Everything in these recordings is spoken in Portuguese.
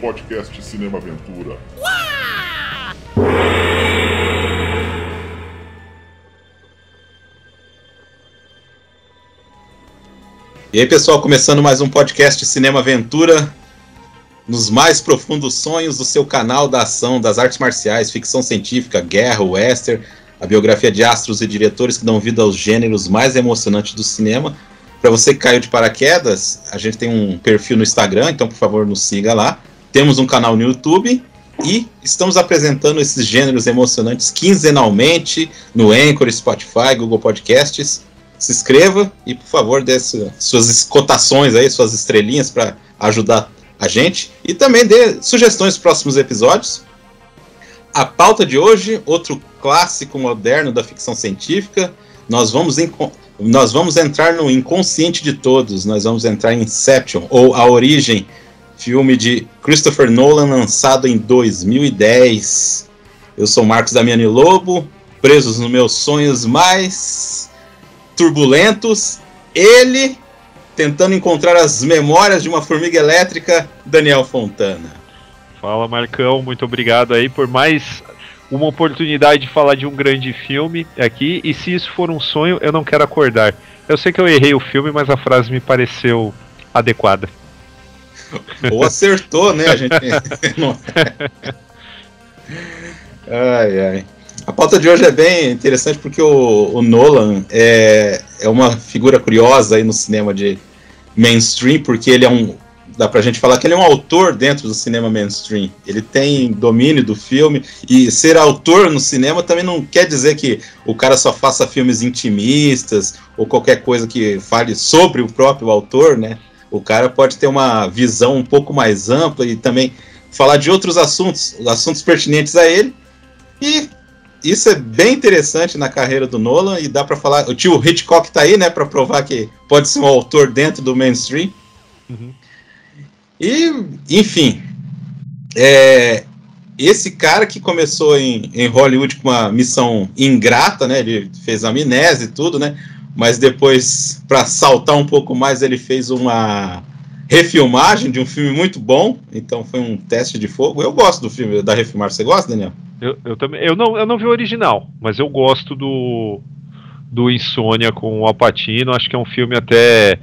podcast Cinema Aventura. E aí, pessoal, começando mais um podcast Cinema Aventura, nos mais profundos sonhos do seu canal da ação, das artes marciais, ficção científica, guerra, western, a biografia de astros e diretores que dão vida aos gêneros mais emocionantes do cinema. Para você que caiu de paraquedas, a gente tem um perfil no Instagram, então por favor nos siga lá. Temos um canal no YouTube e estamos apresentando esses gêneros emocionantes quinzenalmente no Anchor, Spotify, Google Podcasts. Se inscreva e por favor dê suas cotações aí, suas estrelinhas para ajudar a gente. E também dê sugestões para próximos episódios. A pauta de hoje, outro clássico moderno da ficção científica. Nós vamos entrar no inconsciente de todos. Nós vamos entrar em Inception, ou A Origem, filme de Christopher Nolan, lançado em 2010. Eu sou Marcos Damiani Lobo, presos nos meus sonhos mais turbulentos. Ele tentando encontrar as memórias de uma formiga elétrica, Daniel Fontana. Fala, Marcão, muito obrigado aí por mais uma oportunidade de falar de um grande filme aqui, e se isso for um sonho, eu não quero acordar. Eu sei que eu errei o filme, mas a frase me pareceu adequada. Ou acertou, né? A gente... ai. A pauta de hoje é bem interessante porque o Nolan é uma figura curiosa aí no cinema de mainstream, porque ele é dá pra gente falar que ele é um autor dentro do cinema mainstream. Ele tem domínio do filme, e ser autor no cinema também não quer dizer que o cara só faça filmes intimistas ou qualquer coisa que fale sobre o próprio autor, né? O cara pode ter uma visão um pouco mais ampla e também falar de outros assuntos pertinentes a ele. E isso é bem interessante na carreira do Nolan, e dá pra falar... O tio Hitchcock tá aí, né, pra provar que pode ser um autor dentro do mainstream. Uhum. E, enfim, esse cara que começou em Hollywood com uma missão ingrata, né, ele fez Amnésia e tudo, né, mas depois, para saltar um pouco mais, ele fez uma refilmagem de um filme muito bom, então foi um teste de fogo. Eu gosto do filme, da refilmagem. Você gosta, Daniel? Eu também. Eu não vi o original, mas eu gosto do Insônia com o Al Pacino. Acho que é um filme até...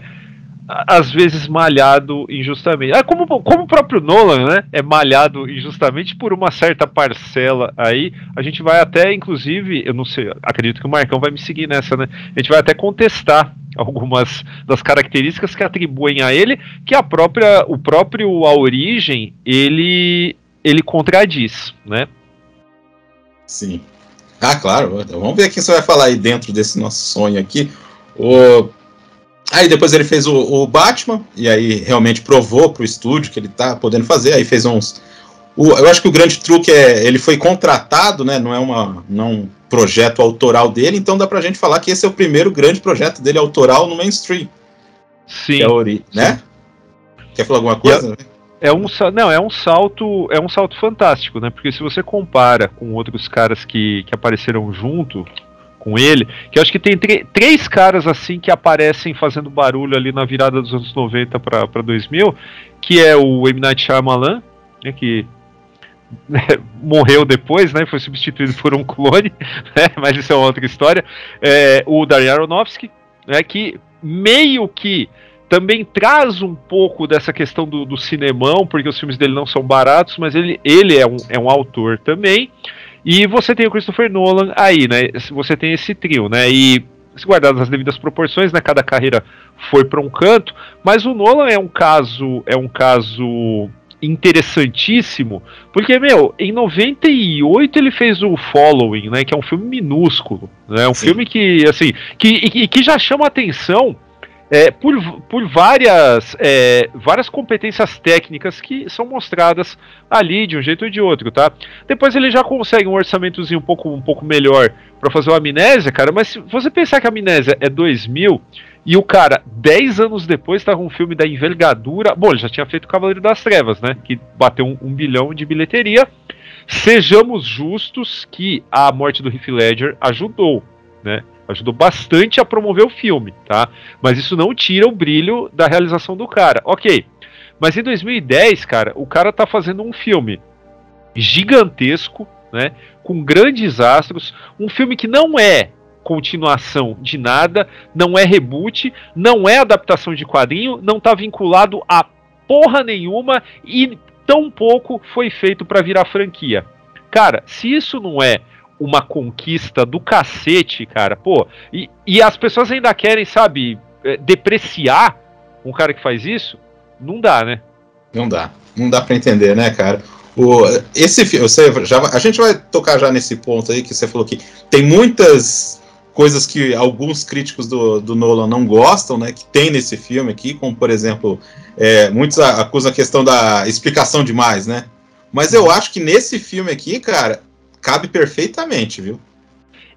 às vezes malhado injustamente. Como o próprio Nolan, né, é malhado injustamente por uma certa parcela aí. A gente vai até, inclusive, eu não sei, acredito que o Marcão vai me seguir nessa, né? A gente vai até contestar algumas das características que atribuem a ele, que o próprio A Origem, ele contradiz, né? Sim. Ah, claro. Vamos ver quem você vai falar aí dentro desse nosso sonho aqui. Aí depois ele fez o Batman, e aí realmente provou pro estúdio que ele tá podendo fazer. Aí fez eu acho que o grande truque ele foi contratado, né? Não é um projeto autoral dele, então dá pra gente falar que esse é o primeiro grande projeto dele autoral no mainstream. Sim. Né? Quer falar alguma coisa? É um salto fantástico, né? Porque se você compara com outros caras que apareceram junto com ele, que eu acho que tem três caras assim que aparecem fazendo barulho ali na virada dos anos 90 para 2000, que é o M. Night Shyamalan, né, que morreu depois, né, foi substituído por um clone, né, mas isso é uma outra história. O Darren Aronofsky, né, que meio que também traz um pouco dessa questão do cinemão, porque os filmes dele não são baratos, mas ele é um autor também. E você tem o Christopher Nolan aí, né? Você tem esse trio, né? E se guardadas as devidas proporções, né? Cada carreira foi para um canto, mas o Nolan é um caso interessantíssimo, porque, em 98 ele fez o Following, né? Que é um filme minúsculo, né? Um filme que, assim, que já chama atenção por várias competências técnicas que são mostradas ali de um jeito ou de outro, tá? Depois ele já consegue um orçamentozinho um pouco melhor para fazer o Amnésia, cara, mas se você pensar que a Amnésia é 2000 e o cara, 10 anos depois, tá com um filme da envergadura... Bom, ele já tinha feito o Cavaleiro das Trevas, né? Que bateu 1 bilhão de bilheteria. Sejamos justos que a morte do Heath Ledger ajudou, né? Ajudou bastante a promover o filme, tá? Mas isso não tira o brilho da realização do cara. Ok. Mas em 2010, cara, o cara tá fazendo um filme gigantesco, né, com grandes astros, um filme que não é continuação de nada, não é reboot, não é adaptação de quadrinho, não tá vinculado a porra nenhuma e tão pouco foi feito pra virar franquia. Cara, se isso não é uma conquista do cacete, cara, pô, e as pessoas ainda querem, sabe, depreciar um cara que faz isso, não dá, né? Não dá pra entender, né, cara? Esse filme, a gente vai tocar já nesse ponto aí que você falou que tem muitas coisas que alguns críticos do Nolan não gostam, né, que tem nesse filme aqui, como por exemplo, muitos acusam a questão da explicação demais, né? Mas eu acho que nesse filme aqui, cara, cabe perfeitamente, viu?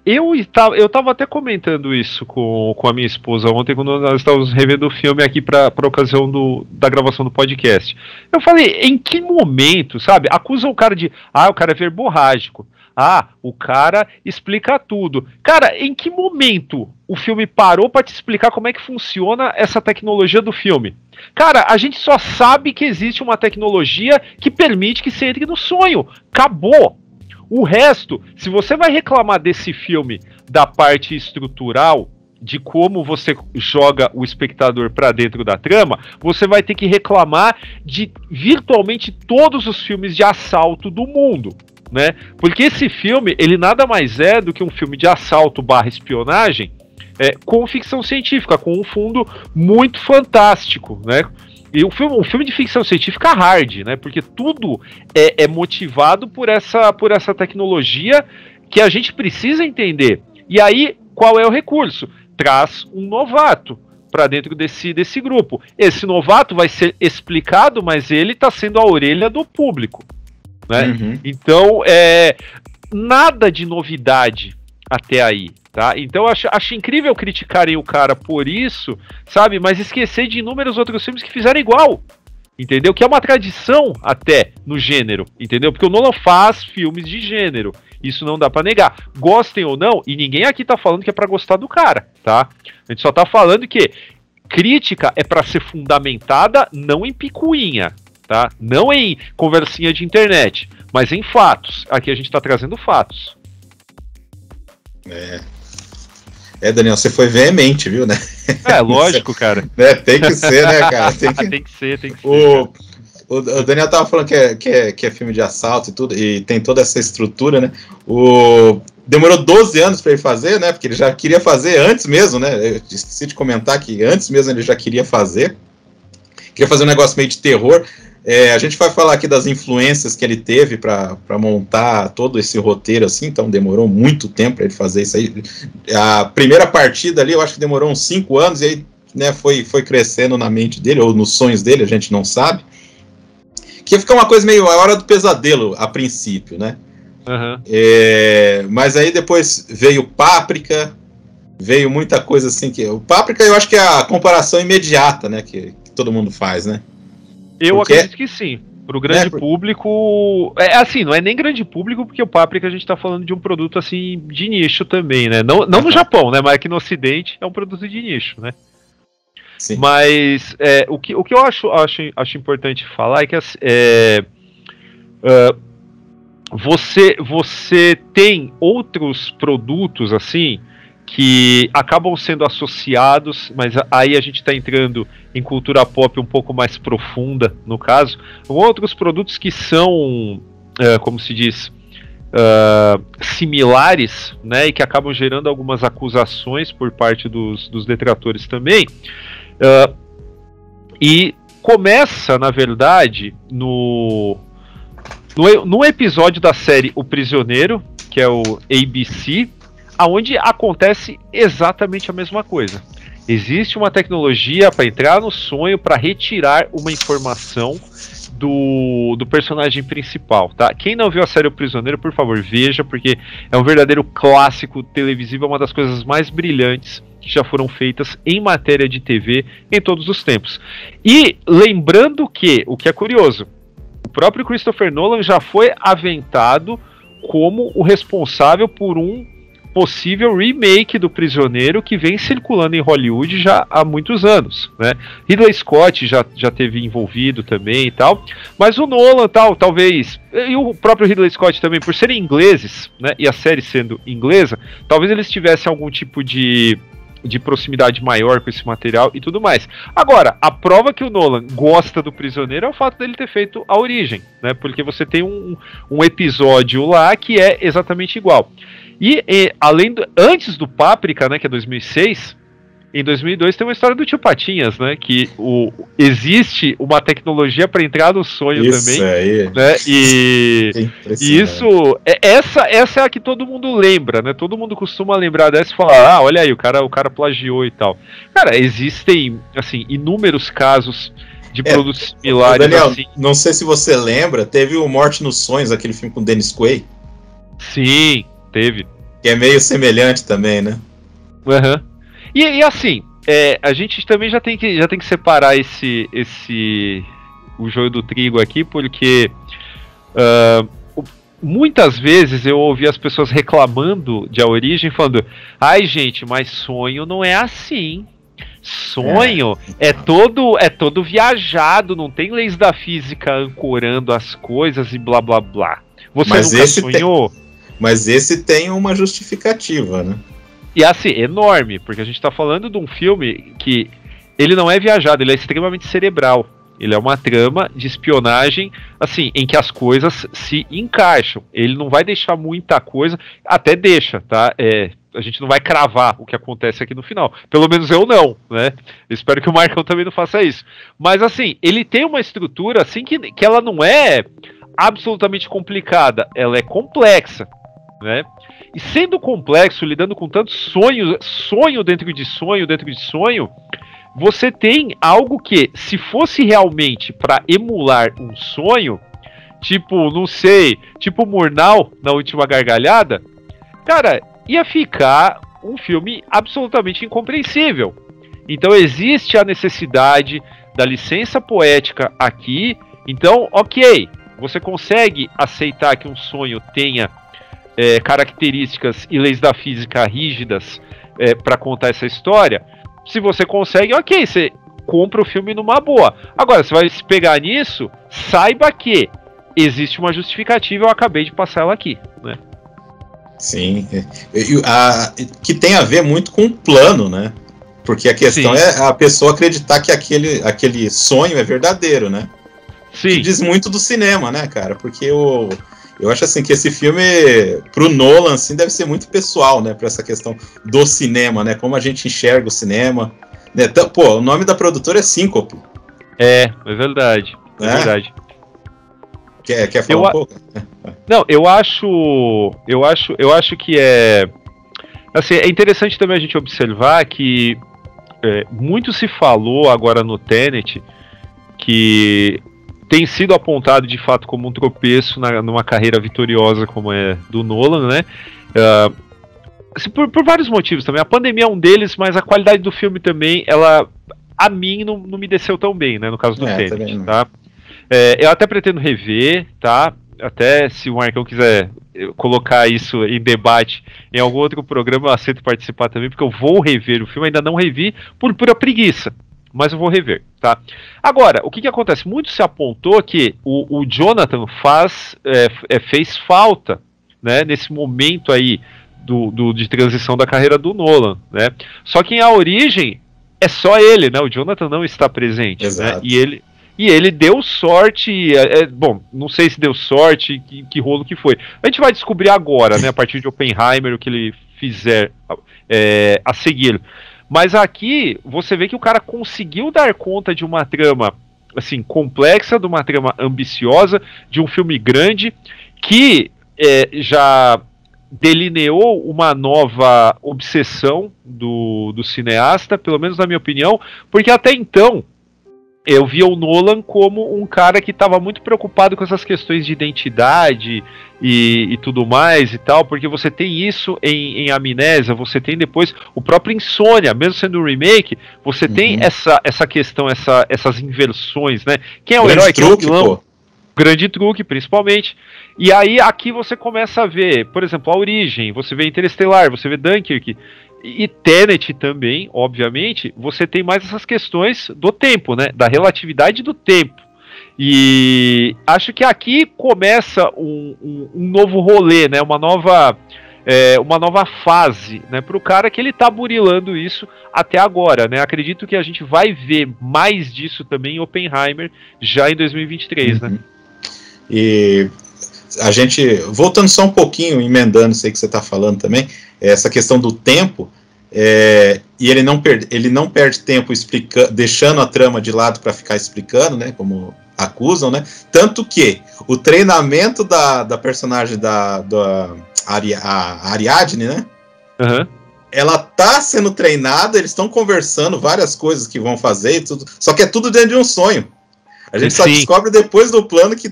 Eu tava até comentando isso com a minha esposa ontem, quando nós estávamos revendo o filme aqui pra ocasião da gravação do podcast. Eu falei, em que momento, sabe? Acusa o cara de, o cara é verborrágico. O cara explica tudo. Cara, em que momento o filme parou pra te explicar como é que funciona essa tecnologia do filme? Cara, a gente só sabe que existe uma tecnologia que permite que você entre no sonho. Acabou! O resto, se você vai reclamar desse filme da parte estrutural, de como você joga o espectador para dentro da trama, você vai ter que reclamar de virtualmente todos os filmes de assalto do mundo, né? Porque esse filme, ele nada mais é do que um filme de assalto / espionagem com ficção científica, com um fundo muito fantástico, né? E um filme de ficção científica hard, né? Porque tudo é motivado por essa tecnologia que a gente precisa entender. E aí, qual é o recurso? Traz um novato para dentro desse grupo. Esse novato vai ser explicado, mas ele está sendo a orelha do público, né? Uhum. Então, nada de novidade até aí. Tá? Então acho incrível criticarem o cara por isso, sabe? Mas esquecer de inúmeros outros filmes que fizeram igual, entendeu? Que é uma tradição até no gênero, entendeu? Porque o Nolan faz filmes de gênero, isso não dá pra negar. Gostem ou não, e ninguém aqui tá falando que é pra gostar do cara, tá? A gente só tá falando que crítica é pra ser fundamentada não em picuinha, tá? Não em conversinha de internet, mas em fatos. Aqui a gente tá trazendo fatos. Daniel, você foi veemente, viu, né? Lógico, cara. Tem que ser, né, cara? Tem que ser. O Daniel tava falando que é filme de assalto e tudo, e tem toda essa estrutura, né? Demorou 12 anos para ele fazer, né? Porque ele já queria fazer antes mesmo, né? Eu esqueci de comentar que antes mesmo ele já queria fazer. Queria fazer um negócio meio de terror. A gente vai falar aqui das influências que ele teve para montar todo esse roteiro, assim, então demorou muito tempo para ele fazer isso aí. A primeira partida ali, eu acho que demorou uns 5 anos, e aí, né, foi crescendo na mente dele, ou nos sonhos dele, a gente não sabe. Que fica uma coisa meio a hora do pesadelo, a princípio, né? Uhum. Mas aí depois veio Páprica, veio muita coisa assim, que o Páprica eu acho que é a comparação imediata, né, que todo mundo faz, né? Eu acredito que sim. Pro grande público... assim, não é nem grande público, porque o Páprica a gente tá falando de um produto, assim, de nicho também, né? Não no Japão, né? Mas aqui no Ocidente é um produto de nicho, né? Sim. Mas o que eu acho importante falar é que você tem outros produtos, assim, que acabam sendo associados, mas aí a gente está entrando em cultura pop um pouco mais profunda, no caso, com outros produtos que são, como se diz, similares, né, e que acabam gerando algumas acusações por parte dos detratores também, e começa, na verdade, no episódio da série O Prisioneiro, que é o ABC, aonde acontece exatamente a mesma coisa. Existe uma tecnologia para entrar no sonho, para retirar uma informação do personagem principal, tá? Quem não viu a série O Prisioneiro, por favor, veja, porque é um verdadeiro clássico televisivo, é uma das coisas mais brilhantes que já foram feitas em matéria de TV em todos os tempos. E lembrando que, o que é curioso, o próprio Christopher Nolan já foi aventado como o responsável por um possível remake do Prisioneiro que vem circulando em Hollywood já há muitos anos, né? Ridley Scott já teve envolvido também e tal, mas o Nolan talvez, e o próprio Ridley Scott também, por serem ingleses, né, e a série sendo inglesa, talvez eles tivessem algum tipo de proximidade maior com esse material e tudo mais. Agora, a prova que o Nolan gosta do Prisioneiro é o fato dele ter feito A Origem, né? Porque você tem um episódio lá que é exatamente igual. E antes do Páprica, né, que é 2006, em 2002 tem uma história do Tio Patinhas, né, que existe uma tecnologia para entrar no sonho isso também, aí. né, e isso, essa é a que todo mundo lembra, né, todo mundo costuma lembrar dessa e falar, olha aí, o cara plagiou e tal. Cara, existem, assim, inúmeros casos de produtos similares. Daniel, assim. Não sei se você lembra, teve o Morte nos Sonhos, aquele filme com Dennis Quaid. Sim, teve. Que é meio semelhante também, né? Aham. E assim, a gente também já tem que separar o joio do trigo aqui, porque muitas vezes eu ouvi as pessoas reclamando de A Origem, falando, ai gente, mas sonho não é assim. Sonho é todo viajado, não tem leis da física ancorando as coisas e blá blá blá. Você nunca sonhou? Mas esse tem uma justificativa, né? E assim, enorme, porque a gente tá falando de um filme que ele não é viajado, ele é extremamente cerebral. Ele é uma trama de espionagem, assim, em que as coisas se encaixam. Ele não vai deixar muita coisa, até deixa, tá? A gente não vai cravar o que acontece aqui no final. Pelo menos eu não, né? Eu espero que o Marcão também não faça isso. Mas assim, ele tem uma estrutura assim que ela não é absolutamente complicada, ela é complexa, né? E sendo complexo, lidando com tantos sonho dentro de sonho, você tem algo que, se fosse realmente para emular um sonho, tipo, não sei, tipo Murnau na Última Gargalhada, cara, ia ficar um filme absolutamente incompreensível. Então existe a necessidade da licença poética aqui. Então, ok, você consegue aceitar que um sonho tenha características e leis da física rígidas para contar essa história. Se você consegue, ok, você compra o filme numa boa. Agora, você vai se pegar nisso, saiba que existe uma justificativa, eu acabei de passar ela aqui, né? Sim, que tem a ver muito com o plano, né? Porque a questão é a pessoa acreditar que aquele sonho é verdadeiro, né? Sim. Que diz muito do cinema, né, cara? Porque eu acho assim que esse filme, pro Nolan, assim, deve ser muito pessoal, né? Pra essa questão do cinema, né? Como a gente enxerga o cinema. Né? Pô, o nome da produtora é Síncope. É verdade. É verdade. Quer falar um pouco? Não, eu acho que assim, é interessante também a gente observar que muito se falou agora no Tenet que tem sido apontado de fato como um tropeço numa carreira vitoriosa como é do Nolan, né? Assim, por vários motivos também. A pandemia é um deles, mas a qualidade do filme também, a mim não me desceu tão bem, né? No caso do Tenet, tá? Eu até pretendo rever, tá? Até se o Marcão quiser colocar isso em debate em algum outro programa, eu aceito participar também, porque eu vou rever o filme, ainda não revi por pura preguiça. Mas eu vou rever, tá? Agora, o que acontece? Muito se apontou que o Jonathan fez falta, né, nesse momento aí de transição da carreira do Nolan, né? Só que em A Origem é só ele, né? O Jonathan não está presente, né? E ele deu sorte, bom, não sei se deu sorte, que rolo que foi. A gente vai descobrir agora, né, a partir de Oppenheimer, o que ele fizer a seguir. Mas aqui, você vê que o cara conseguiu dar conta de uma trama, assim, complexa, de uma trama ambiciosa, de um filme grande, que já delineou uma nova obsessão do cineasta, pelo menos na minha opinião, porque até então eu via o Nolan como um cara que estava muito preocupado com essas questões de identidade e tudo mais e tal, porque você tem isso em Amnésia, você tem depois o próprio Insônia, mesmo sendo um remake, você tem essa questão, essas inversões, né? Quem é o herói, quem é o vilão? Grande Truque, principalmente. E aí aqui você começa a ver, por exemplo, A Origem, você vê Interestelar, você vê Dunkirk e Tenet também, obviamente, você tem mais essas questões do tempo, né? Da relatividade do tempo. E acho que aqui começa um novo rolê, né? Uma nova fase, né? Para o cara que ele tá burilando isso até agora, né? Acredito que a gente vai ver mais disso também em Oppenheimer já em 2023, né? E a gente, voltando só um pouquinho, emendando isso aí que você está falando também, essa questão do tempo, e ele não perde tempo deixando a trama de lado para ficar explicando, né, como acusam, né, tanto que o treinamento da personagem da Ariadne, né, ela tá sendo treinada, eles estão conversando várias coisas que vão fazer e tudo, só que é tudo dentro de um sonho. A gente só descobre depois do plano que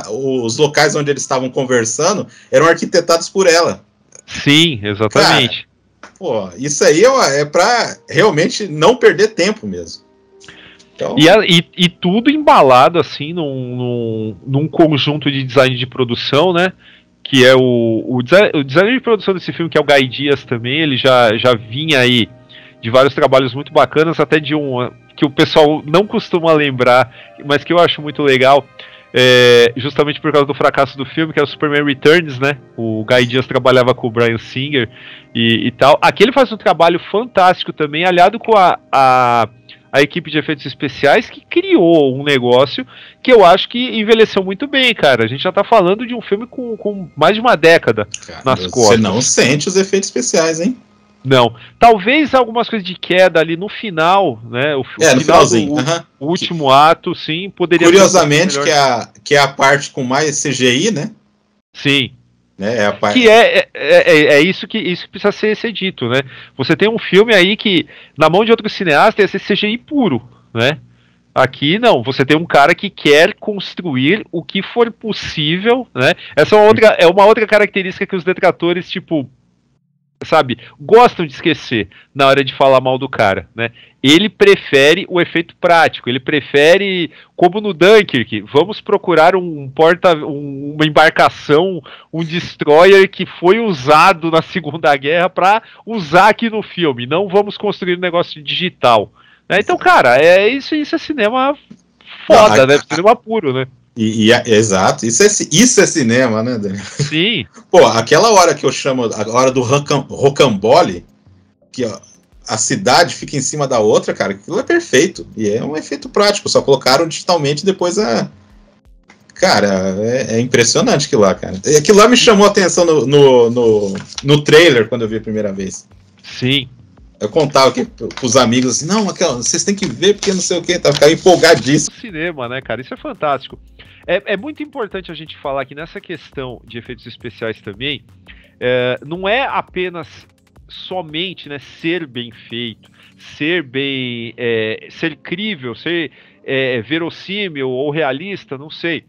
os locais onde eles estavam conversando eram arquitetados por ela. Sim, exatamente. Cara, pô, isso aí é pra realmente não perder tempo mesmo. Então... E tudo embalado assim num conjunto de design de produção, né? Que é o design de produção desse filme, que é o Guy Dias também, ele já vinha aí de vários trabalhos muito bacanas, até de que o pessoal não costuma lembrar, mas que eu acho muito legal, justamente por causa do fracasso do filme, que é o Superman Returns, né? O Guy Dias trabalhava com o Bryan Singer e tal. Aqui ele faz um trabalho fantástico também, aliado com a equipe de efeitos especiais, que criou um negócio que eu acho que envelheceu muito bem, cara. A gente já tá falando de um filme com mais de uma década, cara, nas costas. Você não sente os efeitos especiais, hein? Não. Talvez algumas coisas de queda ali no final, né? No finalzinho. O último ato, sim, poderia Curiosamente, que é a parte com mais CGI, né? Sim. É a parte... Que isso que precisa ser dito, né? Você tem um filme aí que, na mão de outro cineasta, ia ser CGI puro, né? Aqui não, você tem um cara que quer construir o que for possível, né? Essa é uma outra característica que os detratores, tipo, sabe, gostam de esquecer na hora de falar mal do cara, né? Ele prefere o efeito prático, ele prefere, como no Dunkirk, vamos procurar uma embarcação, um destroyer que foi usado na Segunda Guerra para usar aqui no filme, não vamos construir um negócio digital. Né? Então, cara, isso é cinema foda, né? Cinema puro, né? Exato, isso é cinema, né, Daniel? Sim. Pô, aquela hora que eu chamo, a hora do rocambole, que a cidade fica em cima da outra, cara, aquilo é perfeito. E é um efeito prático, só colocaram digitalmente e depois Cara, é impressionante aquilo lá, cara. E aquilo lá me chamou a atenção no trailer quando eu vi a primeira vez. Sim. Eu contava aqui pros amigos assim, não, vocês têm que ver porque não sei o que, tá ficando empolgadíssimo. Cinema, né, cara? Isso é fantástico. É muito importante a gente falar que nessa questão de efeitos especiais também, não é apenas somente, né, ser bem feito, ser crível, ser verossímil ou realista, não sei.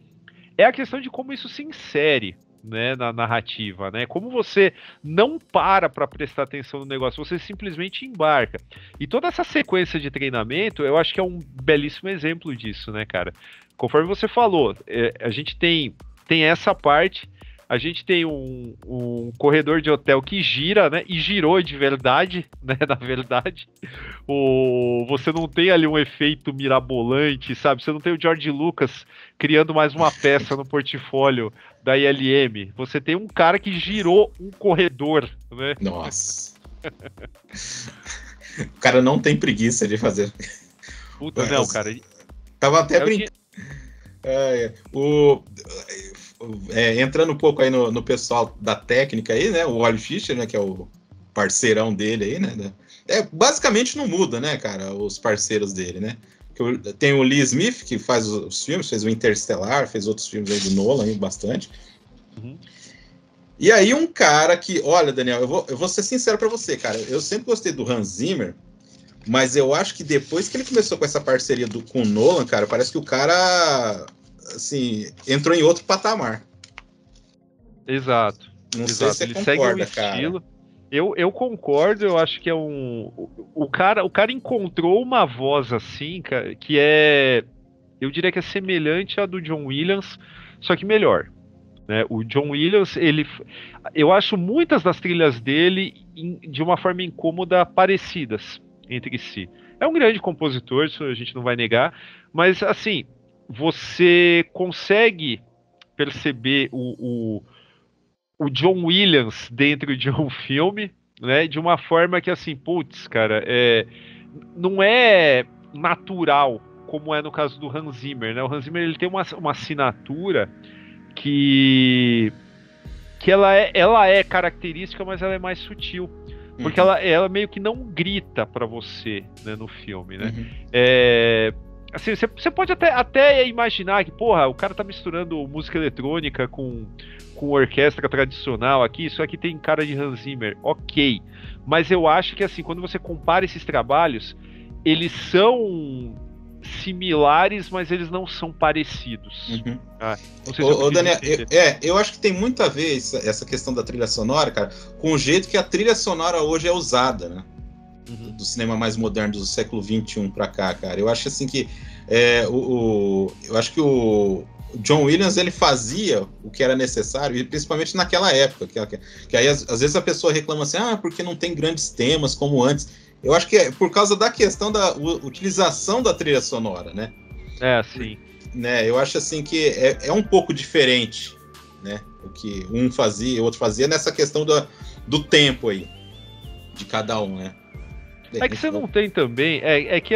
É a questão de como isso se insere, né, na narrativa, né? Como você não para prestar atenção no negócio, você simplesmente embarca. E toda essa sequência de treinamento, eu acho que é um belíssimo exemplo disso, né, cara? Conforme você falou, a gente tem essa parte, a gente tem um corredor de hotel que gira, né? E girou de verdade, né? Na verdade, você não tem ali um efeito mirabolante, sabe? Você não tem o George Lucas criando mais uma peça no portfólio da ILM. Você tem um cara que girou um corredor, né? Nossa. O cara não tem preguiça de fazer. Puta, não, cara. Tava até brincando. Entrando um pouco aí no pessoal da técnica aí, né? O Ollie Fischer, né? Que é o parceirão dele aí, né? Basicamente não muda, né, cara? Os parceiros dele, né? Tem o Lee Smith, que faz os filmes, fez o Interstellar, fez outros filmes aí do Nolan, aí, bastante. Uhum. E aí um cara que... Olha, Daniel, eu vou ser sincero pra você, cara. Eu sempre gostei do Hans Zimmer, mas eu acho que depois que ele começou com essa parceria com o Nolan, cara, parece que o cara... assim, entrou em outro patamar. Exato. Não sei se você concorda, cara. Eu concordo, eu acho que é o cara encontrou uma voz assim, cara, que é eu diria que é semelhante à do John Williams, só que melhor. Né? O John Williams, eu acho muitas das trilhas dele de uma forma incômoda parecidas entre si. É um grande compositor, isso a gente não vai negar, mas assim, você consegue perceber o John Williams dentro de um filme, né? De uma forma que assim, putz, cara, não é natural como é no caso do Hans Zimmer, né? O Hans Zimmer ele tem uma assinatura que ela é característica, mas ela é mais sutil. Porque ela meio que não grita pra você, né, no filme, né? Assim, você pode até imaginar que, porra, o cara tá misturando música eletrônica com orquestra tradicional aqui, isso aqui tem cara de Hans Zimmer, ok. Mas eu acho que, assim, quando você compara esses trabalhos, eles são similares, mas eles não são parecidos. Não sei se Daniel, eu acho que tem muito a ver essa questão da trilha sonora, cara, com o jeito que a trilha sonora hoje é usada, né? Do cinema mais moderno do século XXI pra cá, cara. Eu acho assim que eu acho que o John Williams ele fazia o que era necessário, e principalmente naquela época, que aí às vezes a pessoa reclama assim, porque não tem grandes temas como antes. Eu acho que é por causa da questão da utilização da trilha sonora, né? Sim. Né, eu acho assim que é um pouco diferente, né? O que um fazia, o outro fazia nessa questão do tempo aí, de cada um, né? É que você não tem também. Que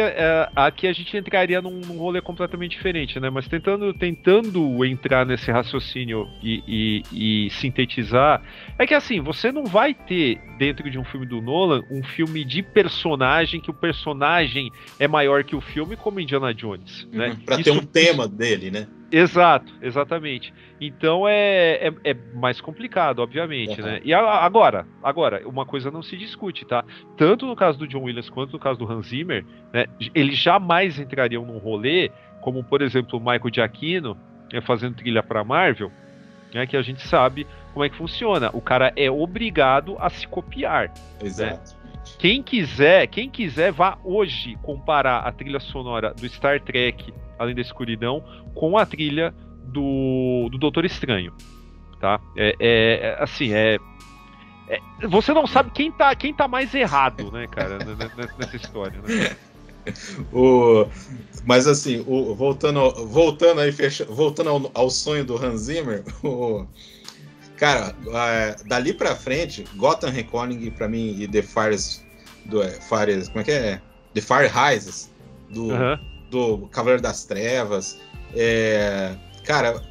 aqui a gente entraria num rolê completamente diferente, né? Mas tentando entrar nesse raciocínio e sintetizar, é que assim, você não vai ter, dentro de um filme do Nolan, um filme de personagem, que o personagem é maior que o filme, como Indiana Jones, né? Pra ter um tema dele, né? Exato, exatamente. Então é mais complicado, obviamente, né? E agora, uma coisa não se discute, tá? Tanto no caso do John Williams quanto no caso do Hans Zimmer, né? Eles jamais entrariam num rolê, como por exemplo o Michael Giacchino, fazendo trilha pra Marvel, né? Que a gente sabe como é que funciona. O cara é obrigado a se copiar. Exato. Né? Quem quiser, vá hoje comparar a trilha sonora do Star Trek Além da Escuridão com a trilha do Doutor Estranho, tá? Você não sabe quem tá mais errado, né, cara, nessa história, né? Mas assim, voltando ao sonho do Hans Zimmer, cara, dali pra frente, Gotham Reckoning pra mim e The Fires, como é que é? The Fire Rises do Cavaleiro das Trevas, cara,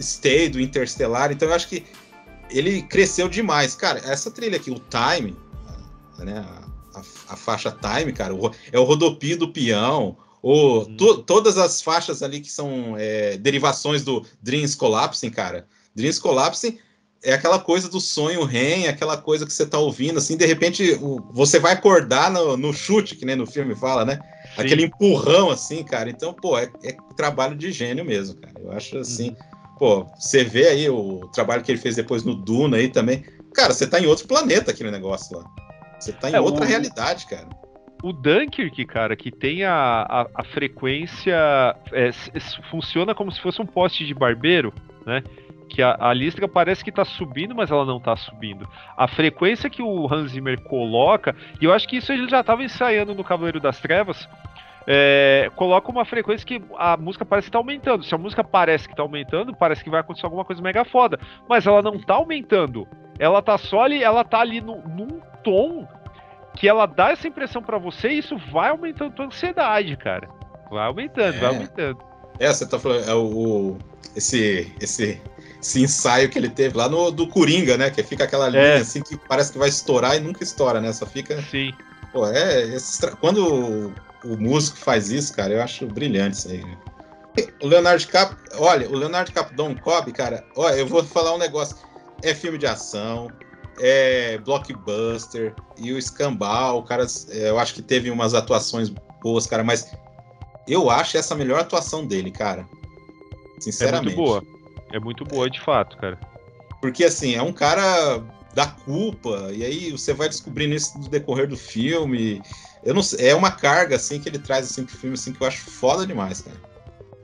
Stay do Interstellar. Então eu acho que ele cresceu demais, cara. Essa trilha aqui, o Time, né, a faixa Time, cara, é o rodopio do peão, todas as faixas ali que são derivações do Dreams Collapsing, cara. Dreams Collapsing é aquela coisa do sonho REM, aquela coisa que você tá ouvindo, assim, de repente você vai acordar no chute, que nem no filme fala, né? Sim. Aquele empurrão, assim, cara. Então, pô, é trabalho de gênio mesmo, cara. Eu acho assim, pô, você vê aí o trabalho que ele fez depois no Duna aí também. Cara, você tá em outro planeta aquele negócio lá. Você tá em outra realidade, cara. O Dunkirk, cara, que tem a frequência... funciona como se fosse um poste de barbeiro, né? Que a listra parece que tá subindo, mas ela não tá subindo. A frequência que o Hans Zimmer coloca, e eu acho que isso ele já tava ensaiando no Cavaleiro das Trevas, coloca uma frequência que a música parece que tá aumentando. Se a música parece que tá aumentando, parece que vai acontecer alguma coisa mega foda. Mas ela não tá aumentando. Ela tá só ali, ela tá ali num tom que ela dá essa impressão pra você e isso vai aumentando a tua ansiedade, cara. Vai aumentando, vai aumentando. Você tá falando, esse ensaio que ele teve lá do Coringa, né? Que fica aquela linha assim que parece que vai estourar e nunca estoura, né? Só fica... Sim. Pô, quando o músico faz isso, cara, eu acho brilhante isso aí. Né? O Leonardo DiCaprio, Don Cobb, cara, olha, eu vou falar um negócio. É filme de ação, é blockbuster, e o Escambau, cara, eu acho que teve umas atuações boas, cara, mas eu acho essa a melhor atuação dele, cara. Sinceramente. É muito boa, de fato, cara. Porque, assim, é um cara da culpa, e aí você vai descobrindo isso no decorrer do filme. Eu não sei, é uma carga, assim, que ele traz, assim, pro filme, assim, que eu acho foda demais, cara.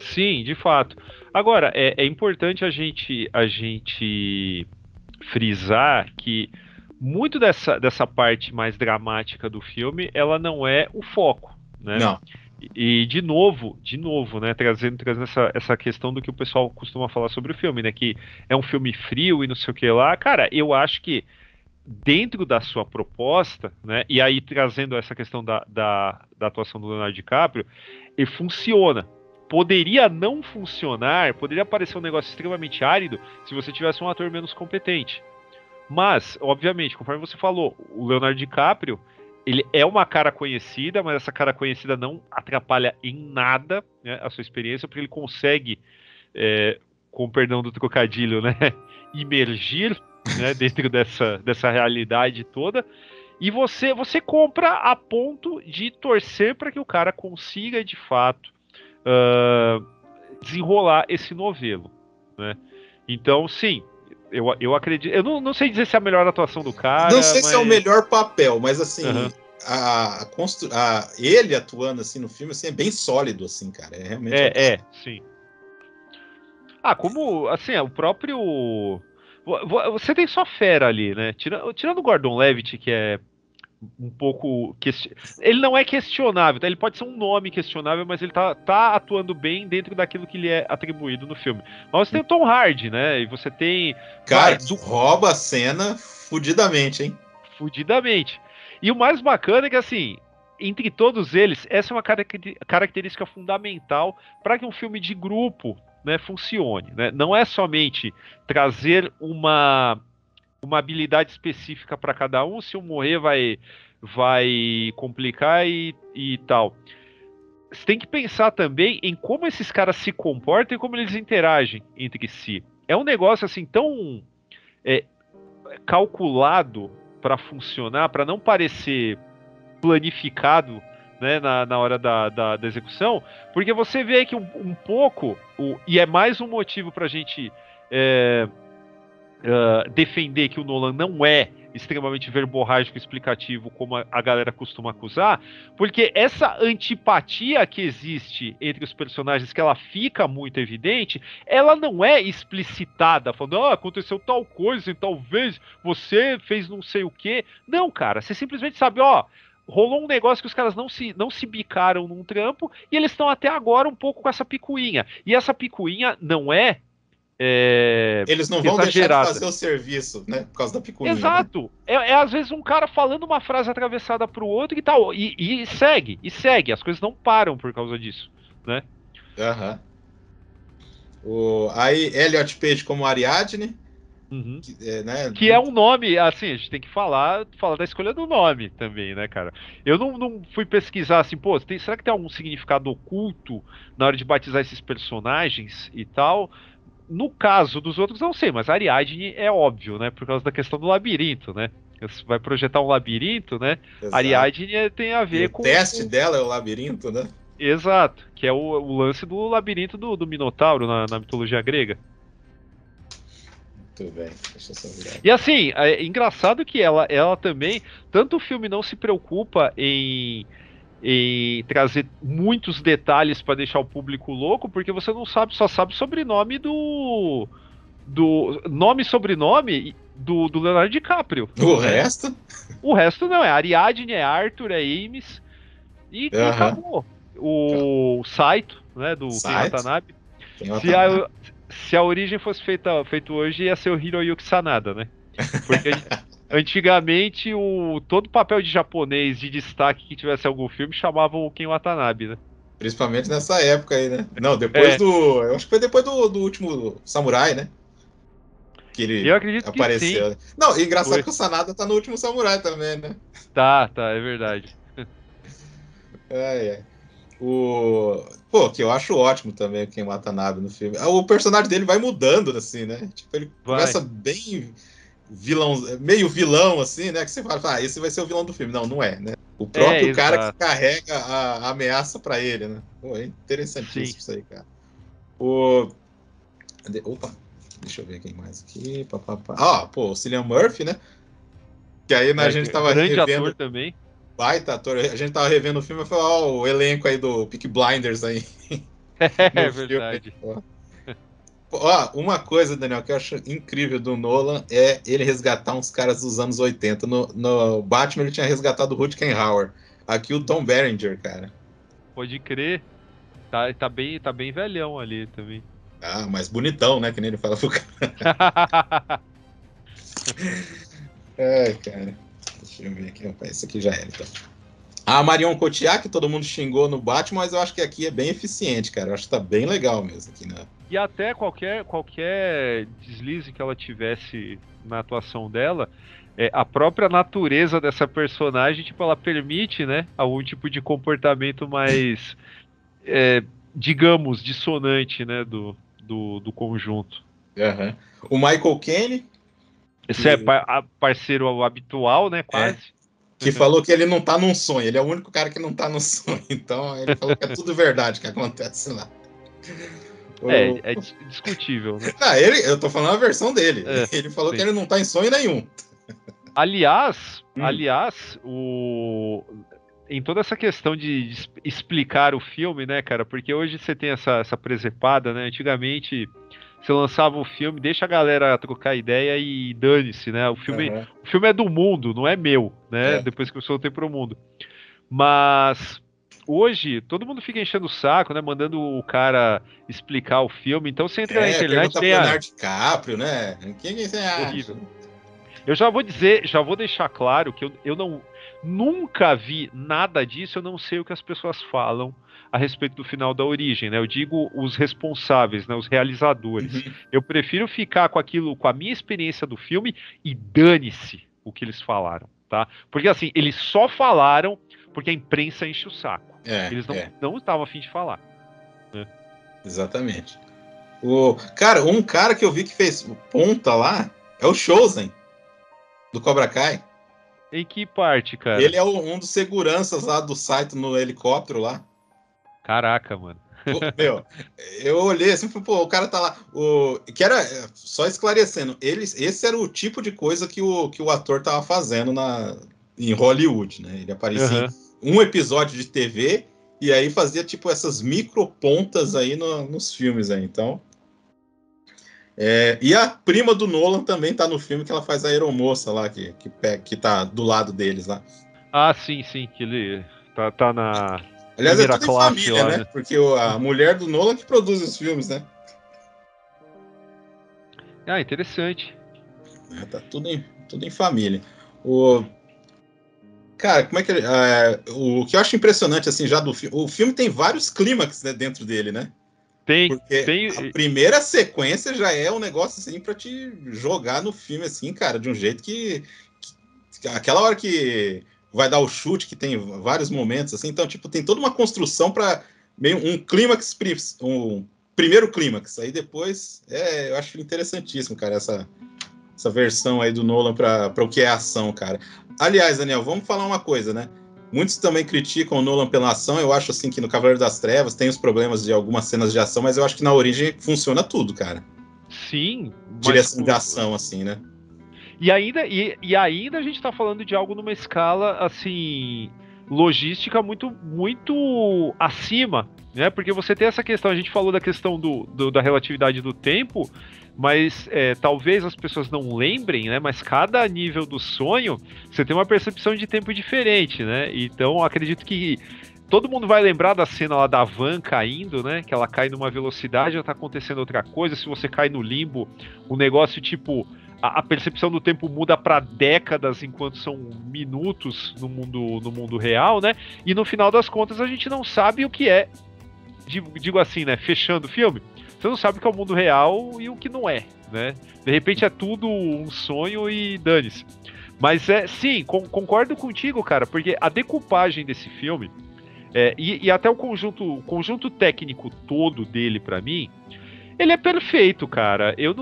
Sim, de fato. Agora, é importante a gente frisar que muito dessa parte mais dramática do filme, ela não é o foco, né? Não. E de novo, né, trazendo essa questão do que o pessoal costuma falar sobre o filme, né, que é um filme frio e não sei o que lá. Cara, eu acho que dentro da sua proposta, né, e aí trazendo essa questão da atuação do Leonardo DiCaprio, ele funciona. Poderia não funcionar, poderia parecer um negócio extremamente árido se você tivesse um ator menos competente. Mas, obviamente, conforme você falou, o Leonardo DiCaprio, ele é uma cara conhecida, mas essa cara conhecida não atrapalha em nada, né, a sua experiência, porque ele consegue, com o perdão do trocadilho, né, imergir, né, dentro dessa realidade toda. E você compra a ponto de torcer para que o cara consiga, de fato, desenrolar esse novelo, né? Então, sim, eu acredito. Eu não sei dizer se é a melhor atuação do cara, Não sei mas. se é o melhor papel, mas assim, Uhum. ele atuando assim no filme assim, é bem sólido, assim, cara. É realmente Sim. Ah, como, assim, o próprio. Você tem só fera ali, né? Tirando o Gordon Levitt, que é um pouco. Ele não é questionável, tá? Ele pode ser um nome questionável, mas ele tá atuando bem dentro daquilo que lhe é atribuído no filme. Mas você tem o Tom Hardy, né? E você tem. Cara, rouba a cena fudidamente, hein? Fudidamente. E o mais bacana é que, assim, entre todos eles, essa é uma característica fundamental para que um filme de grupo, né, funcione. Né? Não é somente trazer uma habilidade específica para cada um, se um morrer vai complicar e tal. Você tem que pensar também em como esses caras se comportam e como eles interagem entre si. É um negócio assim tão é, calculado para funcionar, para não parecer planificado, né, na hora da execução, porque você vê que um pouco, e é mais um motivo para a gente defender que o Nolan não é extremamente verborrágico e explicativo como a galera costuma acusar, porque essa antipatia que existe entre os personagens, que ela fica muito evidente, ela não é explicitada, falando, aconteceu tal coisa e talvez você fez não sei o quê. Não, cara, você simplesmente sabe, rolou um negócio que os caras não se bicaram num trampo e eles estão até agora um pouco com essa picuinha. E essa picuinha não é Eles não vão deixar de exagerada. fazer o serviço, né? Por causa da picuinha, né? Exato. É às vezes um cara falando uma frase atravessada pro outro e tal. E segue. As coisas não param por causa disso, né? Aham. Aí, Elliot Page como Ariadne, Uhum. né? Que é um nome, assim, a gente tem que falar da escolha do nome também, né, cara? Eu não fui pesquisar assim, pô, será que tem algum significado oculto na hora de batizar esses personagens e tal? No caso dos outros, não sei, mas a Ariadne é óbvio, né? Por causa da questão do labirinto, né? Você vai projetar um labirinto, né? Exato. Ariadne tem a E ver o teste dela é o labirinto, né? Exato, que é o lance do labirinto do Minotauro na mitologia grega. Muito bem, deixa eu só virar. E assim, é engraçado que ela também, tanto o filme não se preocupa em trazer muitos detalhes para deixar o público louco, porque você não sabe, só sabe o sobrenome do nome e sobrenome do Leonardo DiCaprio. O Né? resto? O resto não, é Ariadne, é Arthur, é Ames e acabou. O Saito, né, do Ken Watanabe. Se a origem fosse feito hoje, ia ser o Hiroyuki Sanada, né? Porque antigamente todo papel de japonês de destaque que tivesse algum filme chamavam o Ken Watanabe, né? Principalmente nessa época aí, né? Não, depois eu acho que foi depois do último Samurai, né? Que Eu ele acredito que apareceu. sim. Não, e engraçado Foi. que o Sanada tá no último Samurai também, né? Tá, é verdade. Pô, que eu acho ótimo também quem Watanabe no filme. O personagem dele vai mudando, assim, né? Tipo, ele começa bem meio vilão, assim, né? Que você fala, esse vai ser o vilão do filme. Não, não é, né? O próprio cara que carrega a ameaça pra ele, né? Pô, é interessantíssimo isso aí, cara. Opa, deixa eu ver quem mais aqui. O Cillian Murphy, né? Que aí a gente tava grande revendo. Ator também. Baita ator. A gente tava revendo o filme e falou, o elenco aí do Peaky Blinders aí. É no filme. verdade. Ó, uma coisa, Daniel, que eu acho incrível do Nolan é ele resgatar uns caras dos anos 80. No Batman ele tinha resgatado o Rutger Hauer. Aqui o Tom Berenger, cara. Pode crer. Tá bem velhão ali também. Ah, mas bonitão, né? Que nem ele fala pro cara. É, cara. Deixa eu ver aqui. Opa, esse aqui já era, então. A Marion Cotillard, que todo mundo xingou no Batman, mas eu acho que aqui é bem eficiente, cara. Eu acho que tá bem legal mesmo aqui, né? E até qualquer deslize que ela tivesse na atuação dela, a própria natureza dessa personagem, tipo, ela permite, né, algum tipo de comportamento mais, digamos, dissonante, né, do conjunto. Uhum. O Michael Caine, Esse é parceiro habitual, né, quase. que falou que ele não tá num sonho. Ele é o único cara que não tá no sonho. Então ele falou que é tudo verdade que acontece lá. É discutível, né? Não, eu tô falando a versão dele. Ele falou que ele não tá em sonho nenhum. Aliás, em toda essa questão de explicar o filme, né, cara? Porque hoje você tem essa presepada, né? Antigamente você lançava o filme, deixa a galera trocar ideia e dane-se, né? O filme é do mundo, não é meu, né? Depois que eu soltei pro mundo. Mas hoje todo mundo fica enchendo o saco, né? Mandando o cara explicar o filme. Então você entra na internet, tem a Leonardo DiCaprio, né? Quem você acha? Horrível. Eu já vou deixar claro que eu nunca vi nada disso, eu não sei o que as pessoas falam a respeito do final da Origem, né? Eu digo os responsáveis, né? Os realizadores. Uhum. Eu prefiro ficar com a minha experiência do filme e dane-se o que eles falaram, tá? Porque assim, eles só falaram porque a imprensa enche o saco. Eles não estavam a fim de falar. Né? Exatamente. Um cara que eu vi que fez ponta lá é o Chosen, do Cobra Kai. Em que parte, cara? Ele é um dos seguranças lá do site no helicóptero lá. Caraca, mano. Meu, eu olhei assim, falei, pô, o cara tá lá. Que era, só esclarecendo, esse era o tipo de coisa que o ator tava fazendo em Hollywood, né? Ele aparecia em um episódio de TV e aí fazia tipo essas micropontas aí nos filmes aí, então. E a prima do Nolan também tá no filme, que ela faz a aeromoça lá, que tá do lado deles lá. Ah, sim, que ele tá na... Aliás, é tudo em família, lá, né? Porque a mulher do Nolan que produz os filmes, né? Ah, interessante. Tá tudo em família. Cara, como é que o que eu acho impressionante, assim, já do filme... O filme tem vários clímax, né, dentro dele, né? Porque a primeira sequência já é um negócio, assim, pra te jogar no filme, assim, cara, de um jeito que aquela hora que vai dar o chute, que tem vários momentos, assim, então, tipo, tem toda uma construção para meio um clímax, um primeiro clímax, aí depois, eu acho interessantíssimo, cara, essa versão aí do Nolan para o que é ação, cara. Aliás, Daniel, vamos falar uma coisa, né? Muitos também criticam o Nolan pela ação, eu acho, assim, que no Cavaleiro das Trevas tem os problemas de algumas cenas de ação, mas eu acho que na Origem funciona tudo, cara. Sim. Direção de ação, assim, né? E ainda a gente está falando de algo numa escala, assim, logística muito, muito acima, né? Porque você tem essa questão, a gente falou da questão da relatividade do tempo, mas talvez as pessoas não lembrem, né? Mas cada nível do sonho, você tem uma percepção de tempo diferente, né? Então, acredito que todo mundo vai lembrar da cena lá da van caindo, né? Que ela cai numa velocidade, já tá acontecendo outra coisa. Se você cai no limbo, o negócio, tipo... A percepção do tempo muda para décadas, enquanto são minutos no mundo real, né? E no final das contas a gente não sabe o que é. Digo assim, né? Fechando o filme, você não sabe o que é o mundo real e o que não é, né? De repente é tudo um sonho e dane-se. Mas sim, concordo contigo, cara, porque a decupagem desse filme e até o conjunto técnico todo dele, para mim, ele é perfeito, cara. Eu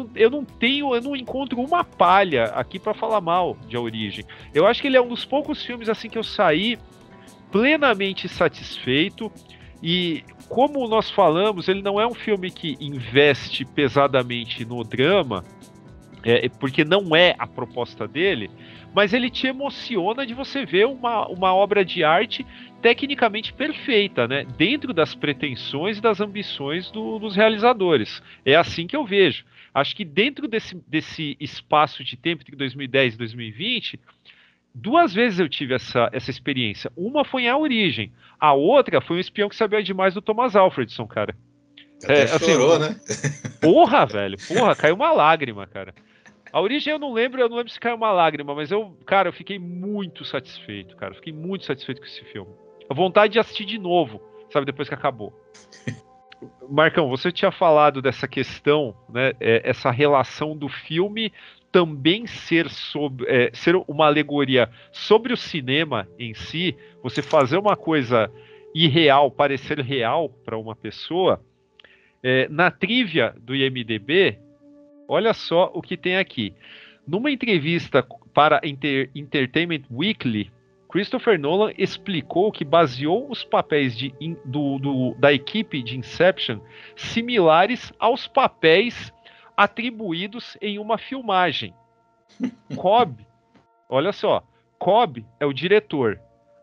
não encontro uma palha aqui pra falar mal de A Origem. Eu acho que ele é um dos poucos filmes assim que eu saí plenamente satisfeito. E como nós falamos, ele não é um filme que investe pesadamente no drama. porque não é a proposta dele, mas ele te emociona de você ver uma obra de arte tecnicamente perfeita, né? Dentro das pretensões e das ambições dos realizadores. É assim que eu vejo. Acho que dentro desse espaço de tempo entre 2010 e 2020, duas vezes eu tive essa experiência. Uma foi em A Origem, a outra foi um Espião que Sabia Demais do Thomas Alfredson, cara. Até Assim, chorou, né? porra, velho, porra, caiu uma lágrima, cara. A Origem eu não lembro se caiu uma lágrima, mas cara, eu fiquei muito satisfeito, cara. Fiquei muito satisfeito com esse filme. A vontade de assistir de novo, sabe, depois que acabou. Marcão, você tinha falado dessa questão, né? Essa relação do filme também ser uma alegoria sobre o cinema em si, você fazer uma coisa irreal parecer real para uma pessoa. Na trivia do IMDb, olha só o que tem aqui. Numa entrevista para Entertainment Weekly, Christopher Nolan explicou que baseou os papéis da equipe de Inception similares aos papéis atribuídos em uma filmagem. Cobb, olha só, Cobb é o diretor,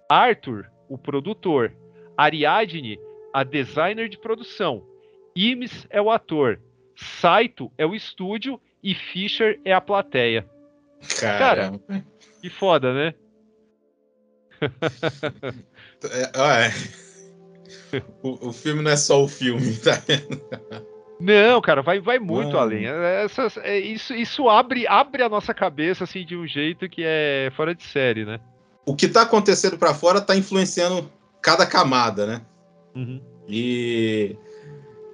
Arthur, o produtor, Ariadne, a designer de produção, Imes é o ator, Saito é o estúdio e Fisher é a plateia. Caramba. Cara, que foda, né? O filme não é só o filme, tá vendo? Não, cara, vai muito Mano. além. Isso abre a nossa cabeça assim de um jeito que é fora de série, né? O que tá acontecendo pra fora tá influenciando cada camada, né? Uhum. E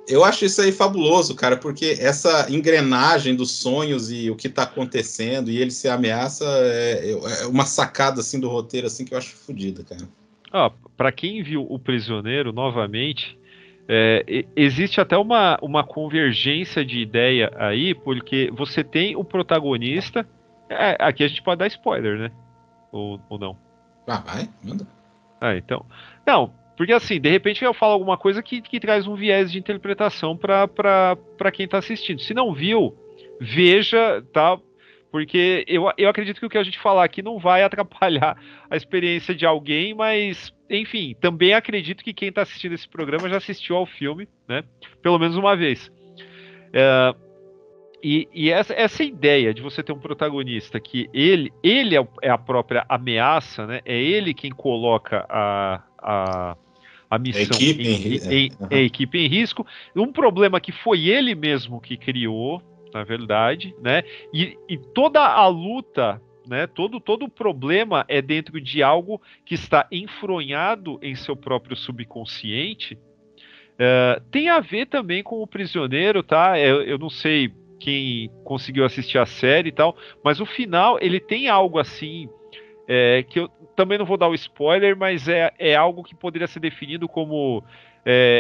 eu acho isso aí fabuloso, cara, porque essa engrenagem dos sonhos e o que tá acontecendo e ele se ameaça é uma sacada assim do roteiro assim que eu acho fodida, cara. Para quem viu O Prisioneiro novamente, existe até uma convergência de ideia aí, porque você tem o protagonista. Aqui a gente pode dar spoiler, né? Ou não? Vai, manda. Então. Não, porque assim, de repente eu falo alguma coisa que traz um viés de interpretação para quem tá assistindo. Se não viu, veja, tá? Porque eu acredito que o que a gente falar aqui não vai atrapalhar a experiência de alguém, mas, enfim, também acredito que quem está assistindo esse programa já assistiu ao filme, né? Pelo menos uma vez. E essa ideia de você ter um protagonista que ele é a própria ameaça, né? É ele quem coloca a missão a equipe em risco. Um problema que foi ele mesmo que criou, na verdade, né? E toda a luta, né? Todo o problema é dentro de algo que está enfronhado em seu próprio subconsciente. Tem a ver também com o Prisioneiro, tá? Eu não sei quem conseguiu assistir a série e tal, mas o final ele tem algo assim que eu também não vou dar o spoiler, mas é algo que poderia ser definido como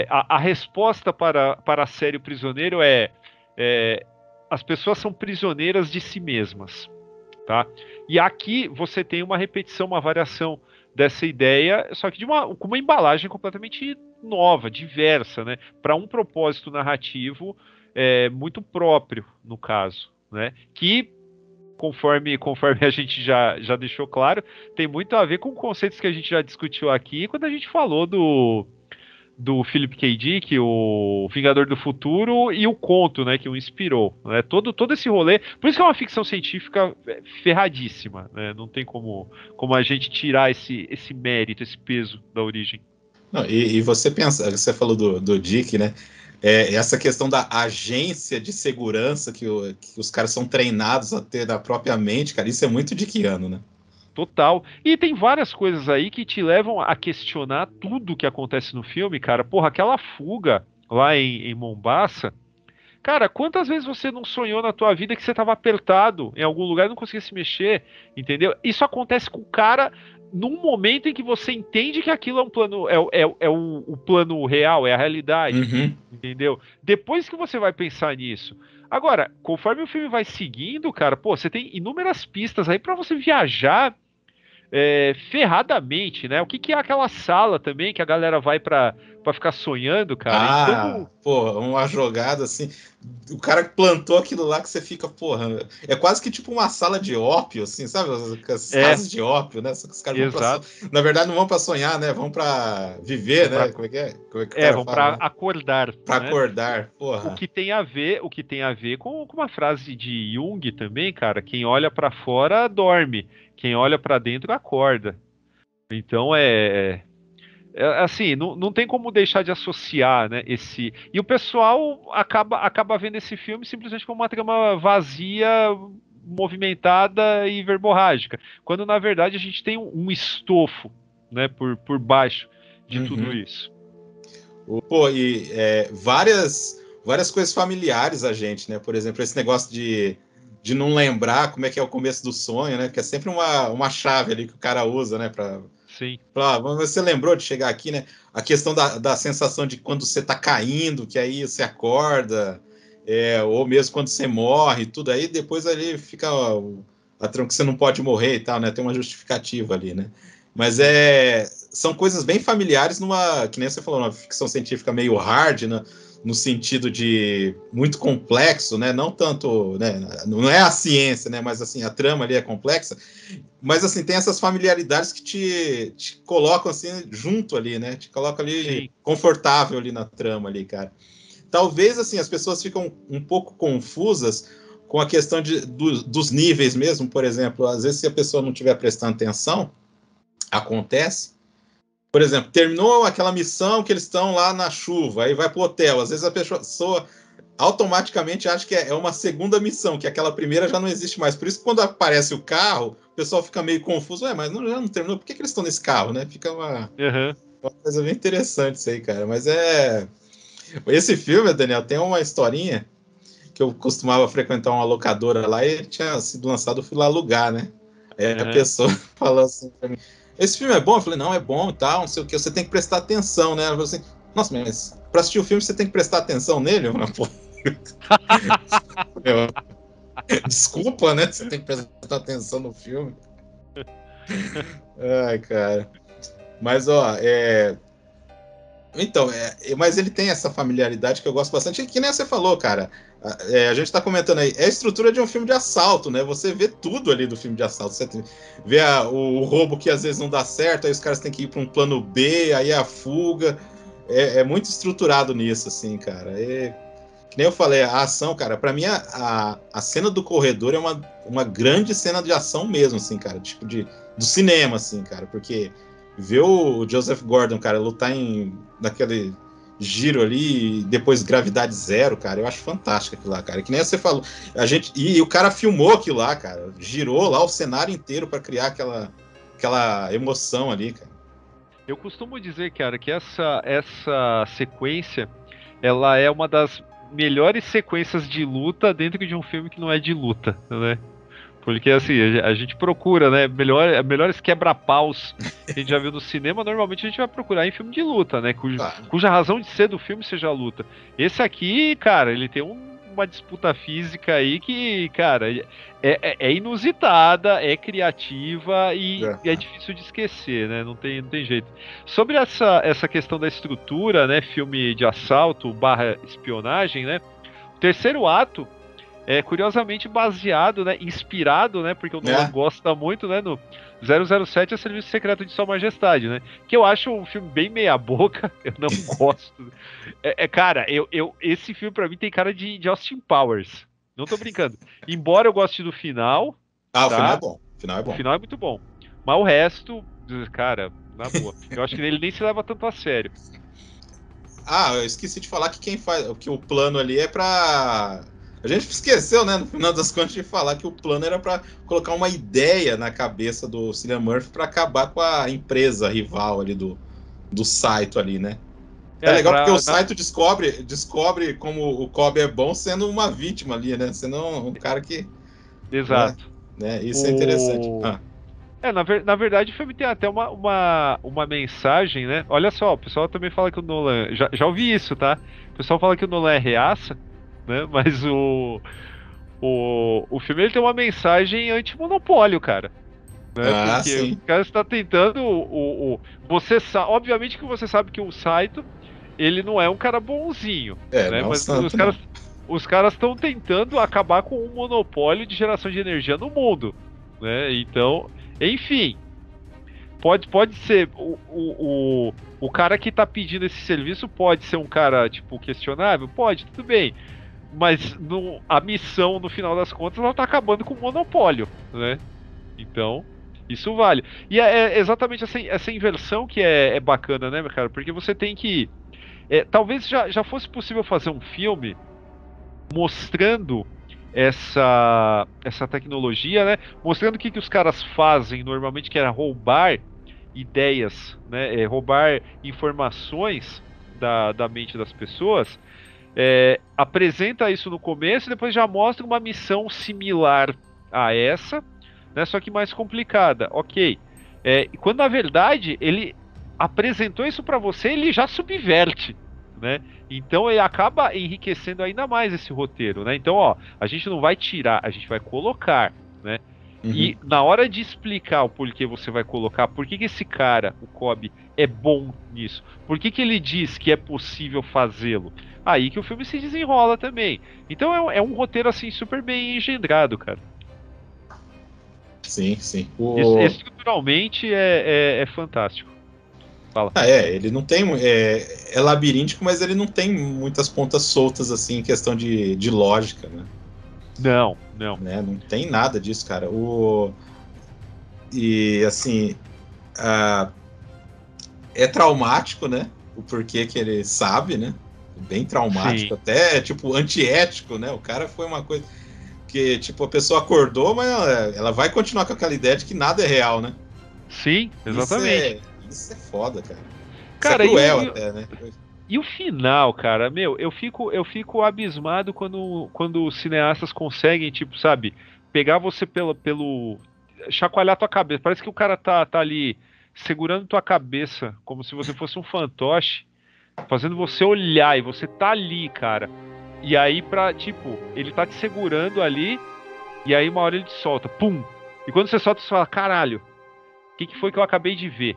a resposta para a série O Prisioneiro as pessoas são prisioneiras de si mesmas, tá? E aqui você tem uma repetição, uma variação dessa ideia, só que com uma embalagem completamente nova, diversa, né? Para um propósito narrativo muito próprio, no caso, né? Que conforme a gente já deixou claro, tem muito a ver com conceitos que a gente já discutiu aqui quando a gente falou do Philip K. Dick, o Vingador do Futuro, e o conto, né, que o inspirou. Né? Todo esse rolê. Por isso que é uma ficção científica ferradíssima. Né? Não tem como a gente tirar esse mérito, esse peso da origem. Não, e você pensa, você falou do Dick, né? Essa questão da agência de segurança que os caras são treinados a ter da própria mente, cara, isso é muito dickiano, né? Total. E tem várias coisas aí que te levam a questionar tudo que acontece no filme, cara. Porra, aquela fuga lá em Mombasa. Cara, quantas vezes você não sonhou na tua vida que você estava apertado em algum lugar e não conseguia se mexer, entendeu? Isso acontece com o cara num momento em que você entende que aquilo é um plano, o plano real, é a realidade, entendeu? Depois que você vai pensar nisso. Agora, conforme o filme vai seguindo, cara, pô, você tem inúmeras pistas aí para você viajar ferradamente, né? O que é aquela sala também que a galera vai pra ficar sonhando, cara? E quando... porra, uma jogada assim. O cara que plantou aquilo lá que você fica, porra. É quase que tipo uma sala de ópio, assim, sabe? As casas de ópio, né? Só que os caras vão Exato. na verdade, não vão pra sonhar, né? Vão pra viver, Vão né? pra... Como é que é? Como é que o cara vão fala, pra né? acordar, Pra né? acordar, O porra. que tem a ver com uma frase de Jung também, cara. Quem olha pra fora dorme, quem olha pra dentro acorda. Então assim, não tem como deixar de associar, né, esse... E o pessoal acaba vendo esse filme simplesmente como uma trama vazia, movimentada e verborrágica, quando na verdade a gente tem um estofo, né, por baixo de tudo Uhum. isso. Pô, e várias coisas familiares a gente, né? Por exemplo, esse negócio de não lembrar como é que é o começo do sonho, né? Que é sempre uma chave ali que o cara usa, né? Sim, Você lembrou de chegar aqui, né? A questão da sensação de quando você tá caindo, que aí você acorda, ou mesmo quando você morre, tudo aí, depois ali fica a trama que você não pode morrer e tal, né? Tem uma justificativa ali, né? Mas sim. são coisas bem familiares numa, que nem você falou, uma ficção científica meio hard, né? No sentido de muito complexo, né? Não tanto, né? Não é a ciência, né? Mas assim, a trama ali é complexa. Mas assim, tem essas familiaridades que te colocam assim junto ali, né? Te colocam ali Sim. confortável ali na trama ali, cara. Talvez assim as pessoas ficam um pouco confusas com a questão dos níveis mesmo, por exemplo, às vezes se a pessoa não estiver prestando atenção, acontece. Por exemplo, terminou aquela missão que eles estão lá na chuva, aí vai pro hotel. Às vezes a pessoa automaticamente acha que é uma segunda missão, que aquela primeira já não existe mais. Por isso que quando aparece o carro, o pessoal fica meio confuso. Mas já não terminou? Por que eles estão nesse carro, né? Fica Uhum. uma coisa bem interessante isso aí, cara. Mas esse filme, Daniel, tem uma historinha que eu costumava frequentar uma locadora lá e tinha sido lançado, eu fui lá alugar, né? Aí a Uhum. pessoa falou assim pra mim, esse filme é bom? Eu falei, não, é bom e tal, não sei o que, você tem que prestar atenção, né? Ela falou assim, nossa, mas pra assistir o filme você tem que prestar atenção nele? Eu falei, pô, desculpa, né? Você tem que prestar atenção no filme. Ai, cara. Mas, ó, então, mas ele tem essa familiaridade que eu gosto bastante, que nem você falou, cara. A gente tá comentando aí, é a estrutura de um filme de assalto, né? Você vê tudo ali do filme de assalto. Você vê o roubo que às vezes não dá certo, aí os caras têm que ir para um plano B, aí a fuga. É muito estruturado nisso, assim, cara. Que nem eu falei, a ação, cara, pra mim a cena do corredor é uma grande cena de ação mesmo, assim, cara. Tipo, do cinema, assim, cara. Porque ver o Joseph Gordon, cara, lutar naquele giro ali, e depois gravidade zero, cara, eu acho fantástico aquilo lá, cara. Que nem você falou. E o cara filmou aquilo lá, cara. Girou lá o cenário inteiro pra criar aquela emoção ali, cara. Eu costumo dizer, cara, que essa sequência, ela é uma das melhores sequências de luta dentro de um filme que não é de luta, né? Porque assim, a gente procura, né, melhores quebra-paus que a gente já viu no cinema, normalmente a gente vai procurar em filme de luta, né? Cuja razão de ser do filme seja a luta. Esse aqui, cara, ele tem uma disputa física aí que, cara, é inusitada, é criativa e é difícil de esquecer, né? Não tem jeito. Sobre essa questão da estrutura, né? Filme de assalto barra espionagem, né? O terceiro ato é curiosamente baseado, né, inspirado, né, porque o Nolan gosta muito, né, no 007 A Serviço Secreto de Sua Majestade, né, que eu acho um filme bem meia boca, eu não gosto. Cara, esse filme pra mim tem cara de Austin Powers, não tô brincando. Embora eu goste do final, o tá? final é bom. O final é muito bom. Mas o resto, cara, na boa. Eu acho que ele nem se leva tanto a sério. Eu esqueci de falar que quem faz, que o plano ali é pra. A gente esqueceu, né, no final das contas, de falar que o plano era para colocar uma ideia na cabeça do Cillian Murphy para acabar com a empresa rival ali do Saito ali, né? É legal porque o Saito descobre como o Kobe é bom sendo uma vítima ali, né? Sendo um cara que. Exato. Né? Isso é interessante. Na verdade, o filme tem até uma mensagem, né? Olha só, o pessoal também fala que o Nolan. Já ouvi isso, tá? O pessoal fala que o Nolan é reaça, né? Mas o filme ele tem uma mensagem anti-monopólio, cara. Né? Porque sim. os caras estão tentando. Obviamente que você sabe que o Saito ele não é um cara bonzinho. Não Né? é um Mas santo, não. os caras estão tentando acabar com o monopólio de geração de energia no mundo. Né? Então, enfim. Pode ser o cara que tá pedindo esse serviço pode ser um cara, tipo, questionável? Pode, tudo bem. Mas a missão, no final das contas, ela tá acabando com o monopólio, né? Então, isso vale. E é exatamente essa inversão que é bacana, né, meu cara? Porque você tem que. Talvez já fosse possível fazer um filme mostrando essa tecnologia, né? Mostrando o que os caras fazem normalmente, que era roubar ideias, né? Roubar informações da mente das pessoas. Apresenta isso no começo e depois já mostra uma missão similar a essa, né? Só que mais complicada. Ok. Quando na verdade ele apresentou isso para você, ele já subverte, né? Então ele acaba enriquecendo ainda mais esse roteiro, né? Então, ó, a gente não vai tirar, a gente vai colocar, né? E na hora de explicar o porquê você vai colocar, por que esse cara, o Kobe, é bom nisso? Por que ele diz que é possível fazê-lo? Aí que o filme se desenrola também. Então é um roteiro assim super bem engendrado, cara. Sim, sim. Estruturalmente é fantástico. Fala. Ele não tem. É labiríntico, mas ele não tem muitas pontas soltas, assim, em questão de lógica, né? Não. Né? Não tem nada disso, cara. E, assim. É traumático, né? O porquê que ele sabe, né? Bem traumático, Sim. até, tipo, antiético, né? O cara foi uma coisa que, tipo, a pessoa acordou, mas ela vai continuar com aquela ideia de que nada é real, né? Sim, exatamente. Isso é foda, cara. Isso é Cara, cruel até, né? E o final, cara, meu, eu fico abismado quando os cineastas conseguem, tipo, sabe, pegar você pelo chacoalhar tua cabeça. Parece que o cara tá ali segurando tua cabeça, como se você fosse um fantoche, fazendo você olhar e você tá ali, cara. E aí tipo, ele tá te segurando ali e aí uma hora ele te solta, pum. E quando você solta, você fala, caralho, o que foi que eu acabei de ver?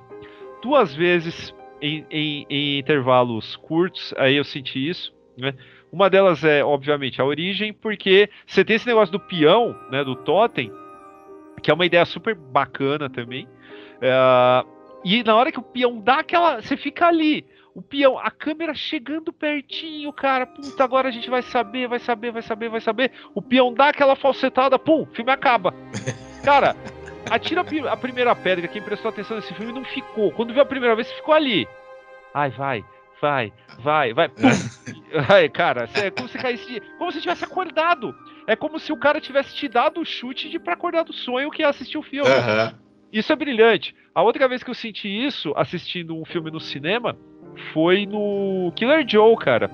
Duas vezes em intervalos curtos, aí eu senti isso, né? Uma delas é, obviamente, a origem, porque você tem esse negócio do peão, né, do totem, que é uma ideia super bacana também. E na hora que o peão dá aquela. Você fica ali. O peão, a câmera chegando pertinho, cara. Puta, agora a gente vai saber. O peão dá aquela falsetada, pum, o filme acaba. Cara, atira a primeira pedra. Quem prestou atenção nesse filme não ficou. Quando viu a primeira vez, ficou ali. Ai, vai. Pum. Ai, cara, é como se caísse. Como se tivesse acordado. É como se o cara tivesse te dado o chute pra acordar do sonho que é assistir o filme. Isso é brilhante. A outra vez que eu senti isso, assistindo um filme no cinema, foi no Killer Joe, cara.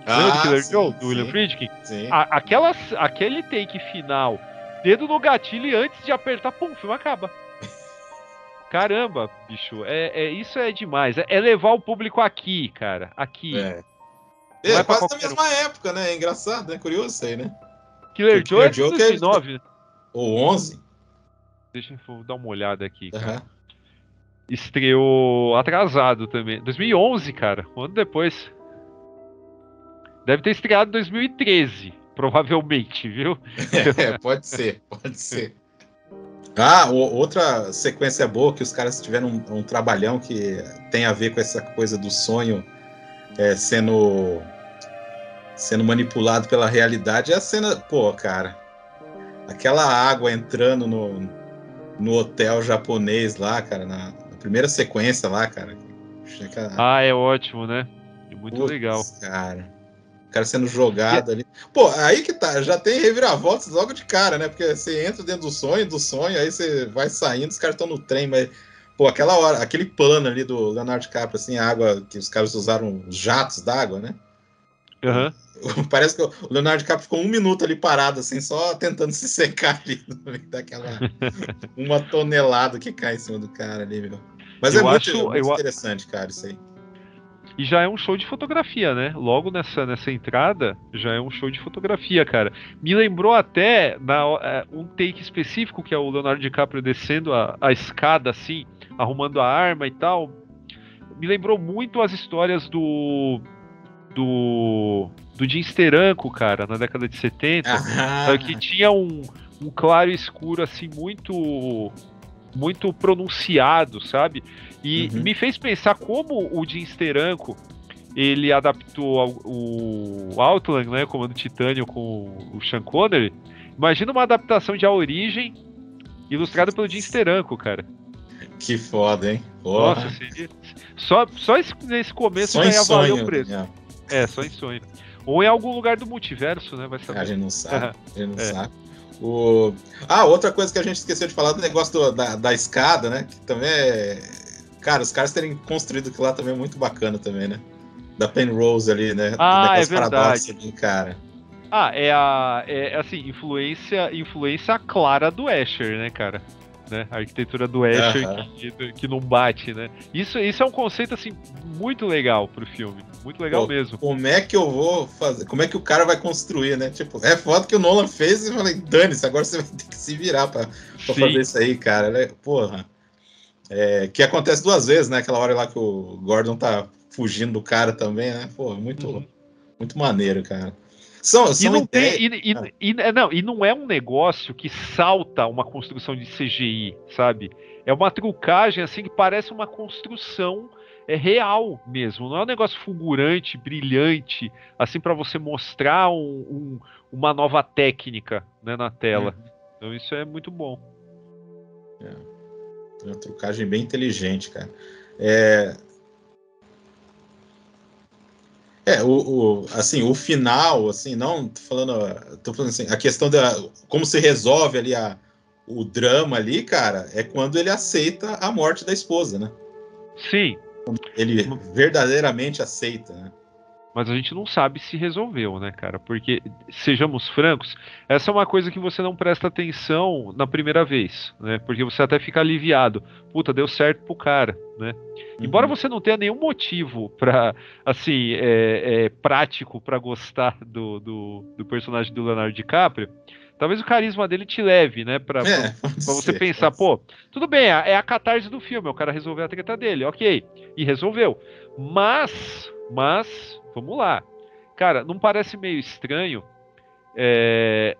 Lembra do Killer Joe, do William Friedkin? Sim. Aquele take final, dedo no gatilho e antes de apertar, pum, o filme acaba. Caramba, bicho, isso é demais. É levar o público aqui, cara. Aqui. É quase da mesma época, né? É engraçado, né? Curioso isso aí, né? Killer Joe é de 2009. Ou 11. Deixa eu dar uma olhada aqui, cara. Estreou atrasado também. 2011, cara. Um ano depois. Deve ter estreado em 2013, provavelmente, viu? Pode ser. Outra sequência boa que os caras tiveram um trabalhão que tem a ver com essa coisa do sonho sendo manipulado pela realidade é a cena, pô, cara, aquela água entrando no hotel japonês lá, cara, na primeira sequência lá, cara. É ótimo, né? Muito legal. Cara. O cara sendo jogado ali. Pô, aí que tá, já tem reviravoltas logo de cara, né? Porque você entra dentro do sonho, aí você vai saindo, os caras estão no trem, mas. Pô, aquela hora, aquele plano ali do Leonardo DiCaprio, assim, a água, que os caras usaram jatos d'água, né? Parece que o Leonardo DiCaprio ficou 1 minuto ali parado, assim, só tentando se secar ali, no meio daquela. Uma tonelada que cai em cima do cara ali, meu. Mas muito interessante, cara, isso aí. E já é um show de fotografia, né? Logo nessa entrada, já é um show de fotografia, cara. Me lembrou até um take específico, que é o Leonardo DiCaprio descendo a escada, assim, arrumando a arma e tal. Me lembrou muito as histórias do Jim Steranko, cara, na década de 70, sabe, que tinha um claro e escuro, assim, muito pronunciado, sabe? E me fez pensar como o Jim Steranko, ele adaptou o Outland, né, Comando Titânio com o Sean Connery. Imagina uma adaptação de A Origem ilustrada pelo Jim Steranko, cara. Que foda, hein? Porra. Nossa, seria... Só nesse começo só já ia valer sonho, o preço. Só em sonho. Ou em algum lugar do multiverso, né? Vai saber. A gente não sabe. A gente não sabe. Outra coisa que a gente esqueceu de falar do negócio da escada, né? Que também é. Cara, os caras terem construído aquilo lá também é muito bacana também, né? Da Penrose ali, né? É verdade. Ali, cara. É assim, influência clara do Escher, né, cara? Né? A arquitetura do Escher que não bate, né? Isso é um conceito, assim, muito legal pro filme. Muito legal mesmo. Como é que eu vou fazer? Como é que o cara vai construir, né? Tipo, é foda que o Nolan fez e eu falei, dane-se, agora você vai ter que se virar pra fazer isso aí, cara. Porra. Que acontece 2 vezes, né? Aquela hora lá que o Gordon tá fugindo do cara também, né? Pô, muito maneiro, cara. E não é um negócio que salta uma construção de CGI, sabe? É uma trucagem assim que parece uma construção real mesmo. Não é um negócio fulgurante, brilhante, assim para você mostrar uma nova técnica, né, na tela. Então isso é muito bom. Uma trucagem bem inteligente, cara. Assim, o final, assim, tô falando assim, a questão como se resolve ali o drama ali, cara, é quando ele aceita a morte da esposa, né? Sim. Ele verdadeiramente aceita, né? Mas a gente não sabe se resolveu, né, cara? Porque, sejamos francos, essa é uma coisa que você não presta atenção na primeira vez, né? Porque você até fica aliviado. Puta, deu certo pro cara, né? Embora você não tenha nenhum motivo pra, assim, prático pra gostar do personagem do Leonardo DiCaprio, talvez o carisma dele te leve, né? Pra você pensar, pô, tudo bem, é a catarse do filme, o cara resolveu a treta dele, ok. E resolveu. Mas, vamos lá. Cara, não parece meio estranho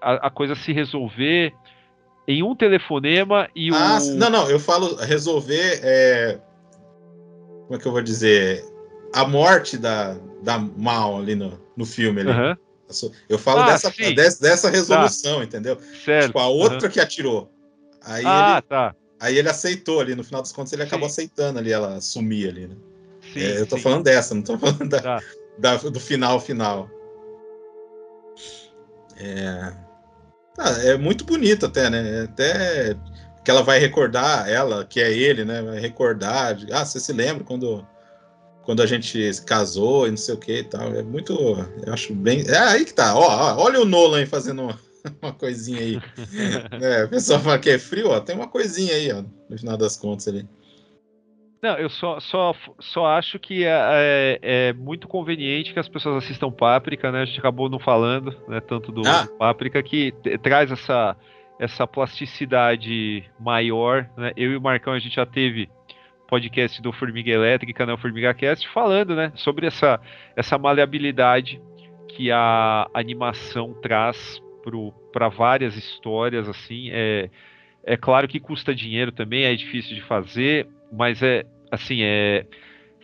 a coisa se resolver em um telefonema e Não, eu falo resolver, como é que eu vou dizer? A morte da Mal ali no filme ali. Eu falo dessa resolução, entendeu? Certo. Tipo, a outra que atirou. Aí ele aceitou ali, no final dos contos ele acabou aceitando ali, ela sumir ali, né? Eu tô falando dessa, não tô falando do final. É muito bonito até, né? Até que ela vai recordar, ela, que é ele, né? Vai recordar, você se lembra quando a gente se casou e não sei o que e tal. É muito, eu acho bem... aí que tá, olha o Nolan aí fazendo uma coisinha aí. O pessoal fala que é frio, tem uma coisinha aí, no final das contas ali. Não, eu só acho que é muito conveniente que as pessoas assistam Páprica, né? A gente acabou não falando, né, tanto do Páprica, que traz essa plasticidade maior, né? Eu e o Marcão, a gente já teve podcast do Formiga Elétrica, né, o Formiga Cast, falando, né, sobre essa maleabilidade que a animação traz para várias histórias, assim. É claro que custa dinheiro também, é difícil de fazer, mas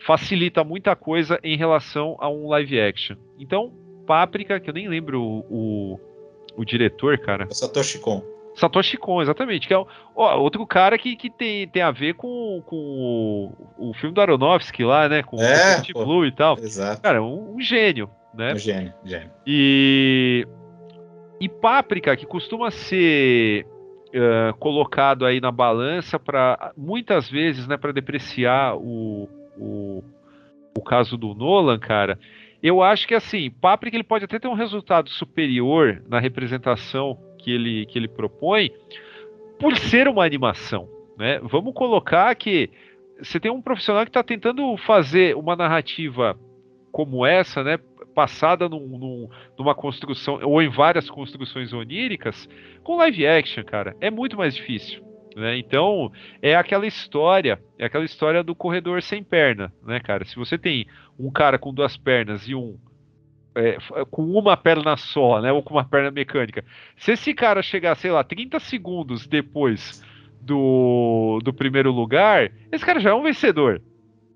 facilita muita coisa em relação a um live action. Então, Páprica, que eu nem lembro o diretor, cara. Satoshi Kon, exatamente, que é outro cara que tem a ver com o filme do Aronofsky lá, né, com o Blue e tal. Exato. Cara, um gênio, né? Um gênio. E Páprica, que costuma ser colocado aí na balança para muitas vezes, né, para depreciar o caso do Nolan, cara. Eu acho que assim, Páprica ele pode até ter um resultado superior na representação que ele propõe por ser uma animação, né? Vamos colocar que você tem um profissional que está tentando fazer uma narrativa como essa, né, passada numa construção, ou em várias construções oníricas, com live action, cara, é muito mais difícil. Né? Então, é aquela história do corredor sem perna, né, cara? Se você tem um cara com 2 pernas e com uma perna só, né, ou com uma perna mecânica, se esse cara chegar, sei lá, 30 segundos depois do primeiro lugar, esse cara já é um vencedor,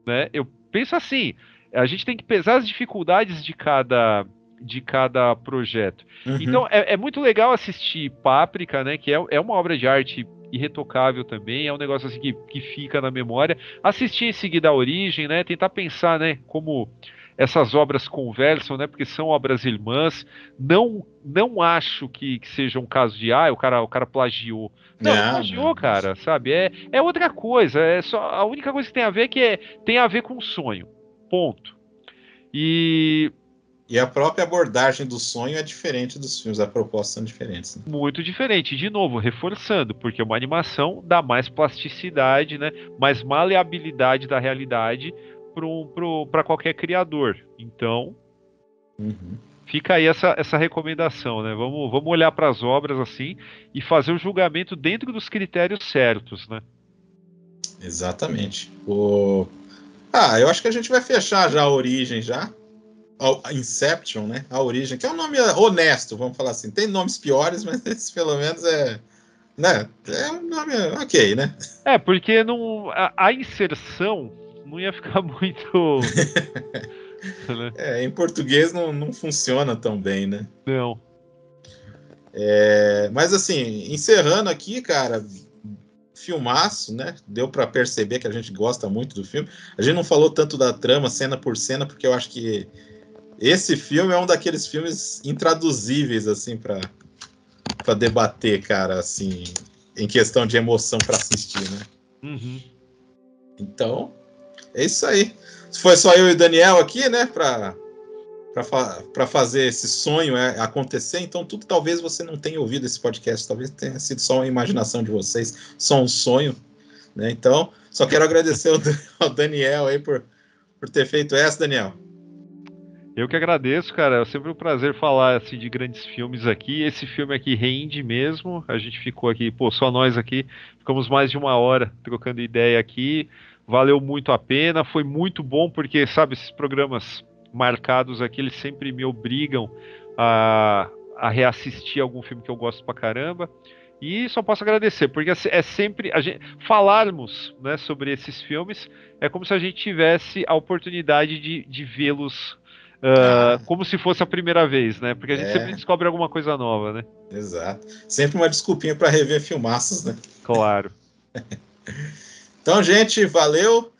né? Eu penso assim, a gente tem que pesar as dificuldades de cada projeto. Então, é muito legal assistir Páprica, né, que é uma obra de arte irretocável também, é um negócio assim que fica na memória. Assistir em seguida a origem, né, tentar pensar, né, como essas obras conversam, né, porque são obras irmãs. Não acho que seja um caso de, o cara plagiou. Não plagiou, cara, sabe? É outra coisa, é só a única coisa que tem a ver tem a ver com o sonho. Ponto. E a própria abordagem do sonho é diferente dos filmes, as propostas são diferentes. Né? Muito diferente. De novo, reforçando, porque uma animação dá mais plasticidade, né, mais maleabilidade da realidade para qualquer criador. Então, fica aí essa recomendação, né? Vamos olhar para as obras assim e fazer o julgamento dentro dos critérios certos, né? Exatamente. Eu acho que a gente vai fechar já a origem já. A Inception, né? A origem, que é um nome honesto, vamos falar assim. Tem nomes piores, mas esse pelo menos né? É um nome ok, né? Porque a inserção não ia ficar muito. Né? Em português não funciona tão bem, né? Não. Mas assim, encerrando aqui, cara, filmaço, né? Deu para perceber que a gente gosta muito do filme. A gente não falou tanto da trama, cena por cena, porque eu acho que esse filme é um daqueles filmes intraduzíveis, assim, para debater, cara, assim, em questão de emoção para assistir, né? Então, é isso aí. Foi só eu e o Daniel aqui, né, para fazer esse sonho acontecer. Então, tudo talvez você não tenha ouvido esse podcast, talvez tenha sido só uma imaginação de vocês, só um sonho, né? Então, só quero agradecer ao Daniel aí por ter feito essa, Daniel. Eu que agradeço, cara. É sempre um prazer falar assim, de grandes filmes aqui. Esse filme aqui rende mesmo. A gente ficou aqui, só nós aqui. Ficamos mais de 1 hora trocando ideia aqui. Valeu muito a pena. Foi muito bom porque, sabe, esses programas marcados aqui, eles sempre me obrigam a reassistir algum filme que eu gosto pra caramba. E só posso agradecer, porque é sempre falarmos, né, sobre esses filmes é como se a gente tivesse a oportunidade de vê-los como se fosse a primeira vez, né? Porque a gente sempre descobre alguma coisa nova, né? Exato. Sempre uma desculpinha para rever filmaços, né? Claro. Então, gente, valeu.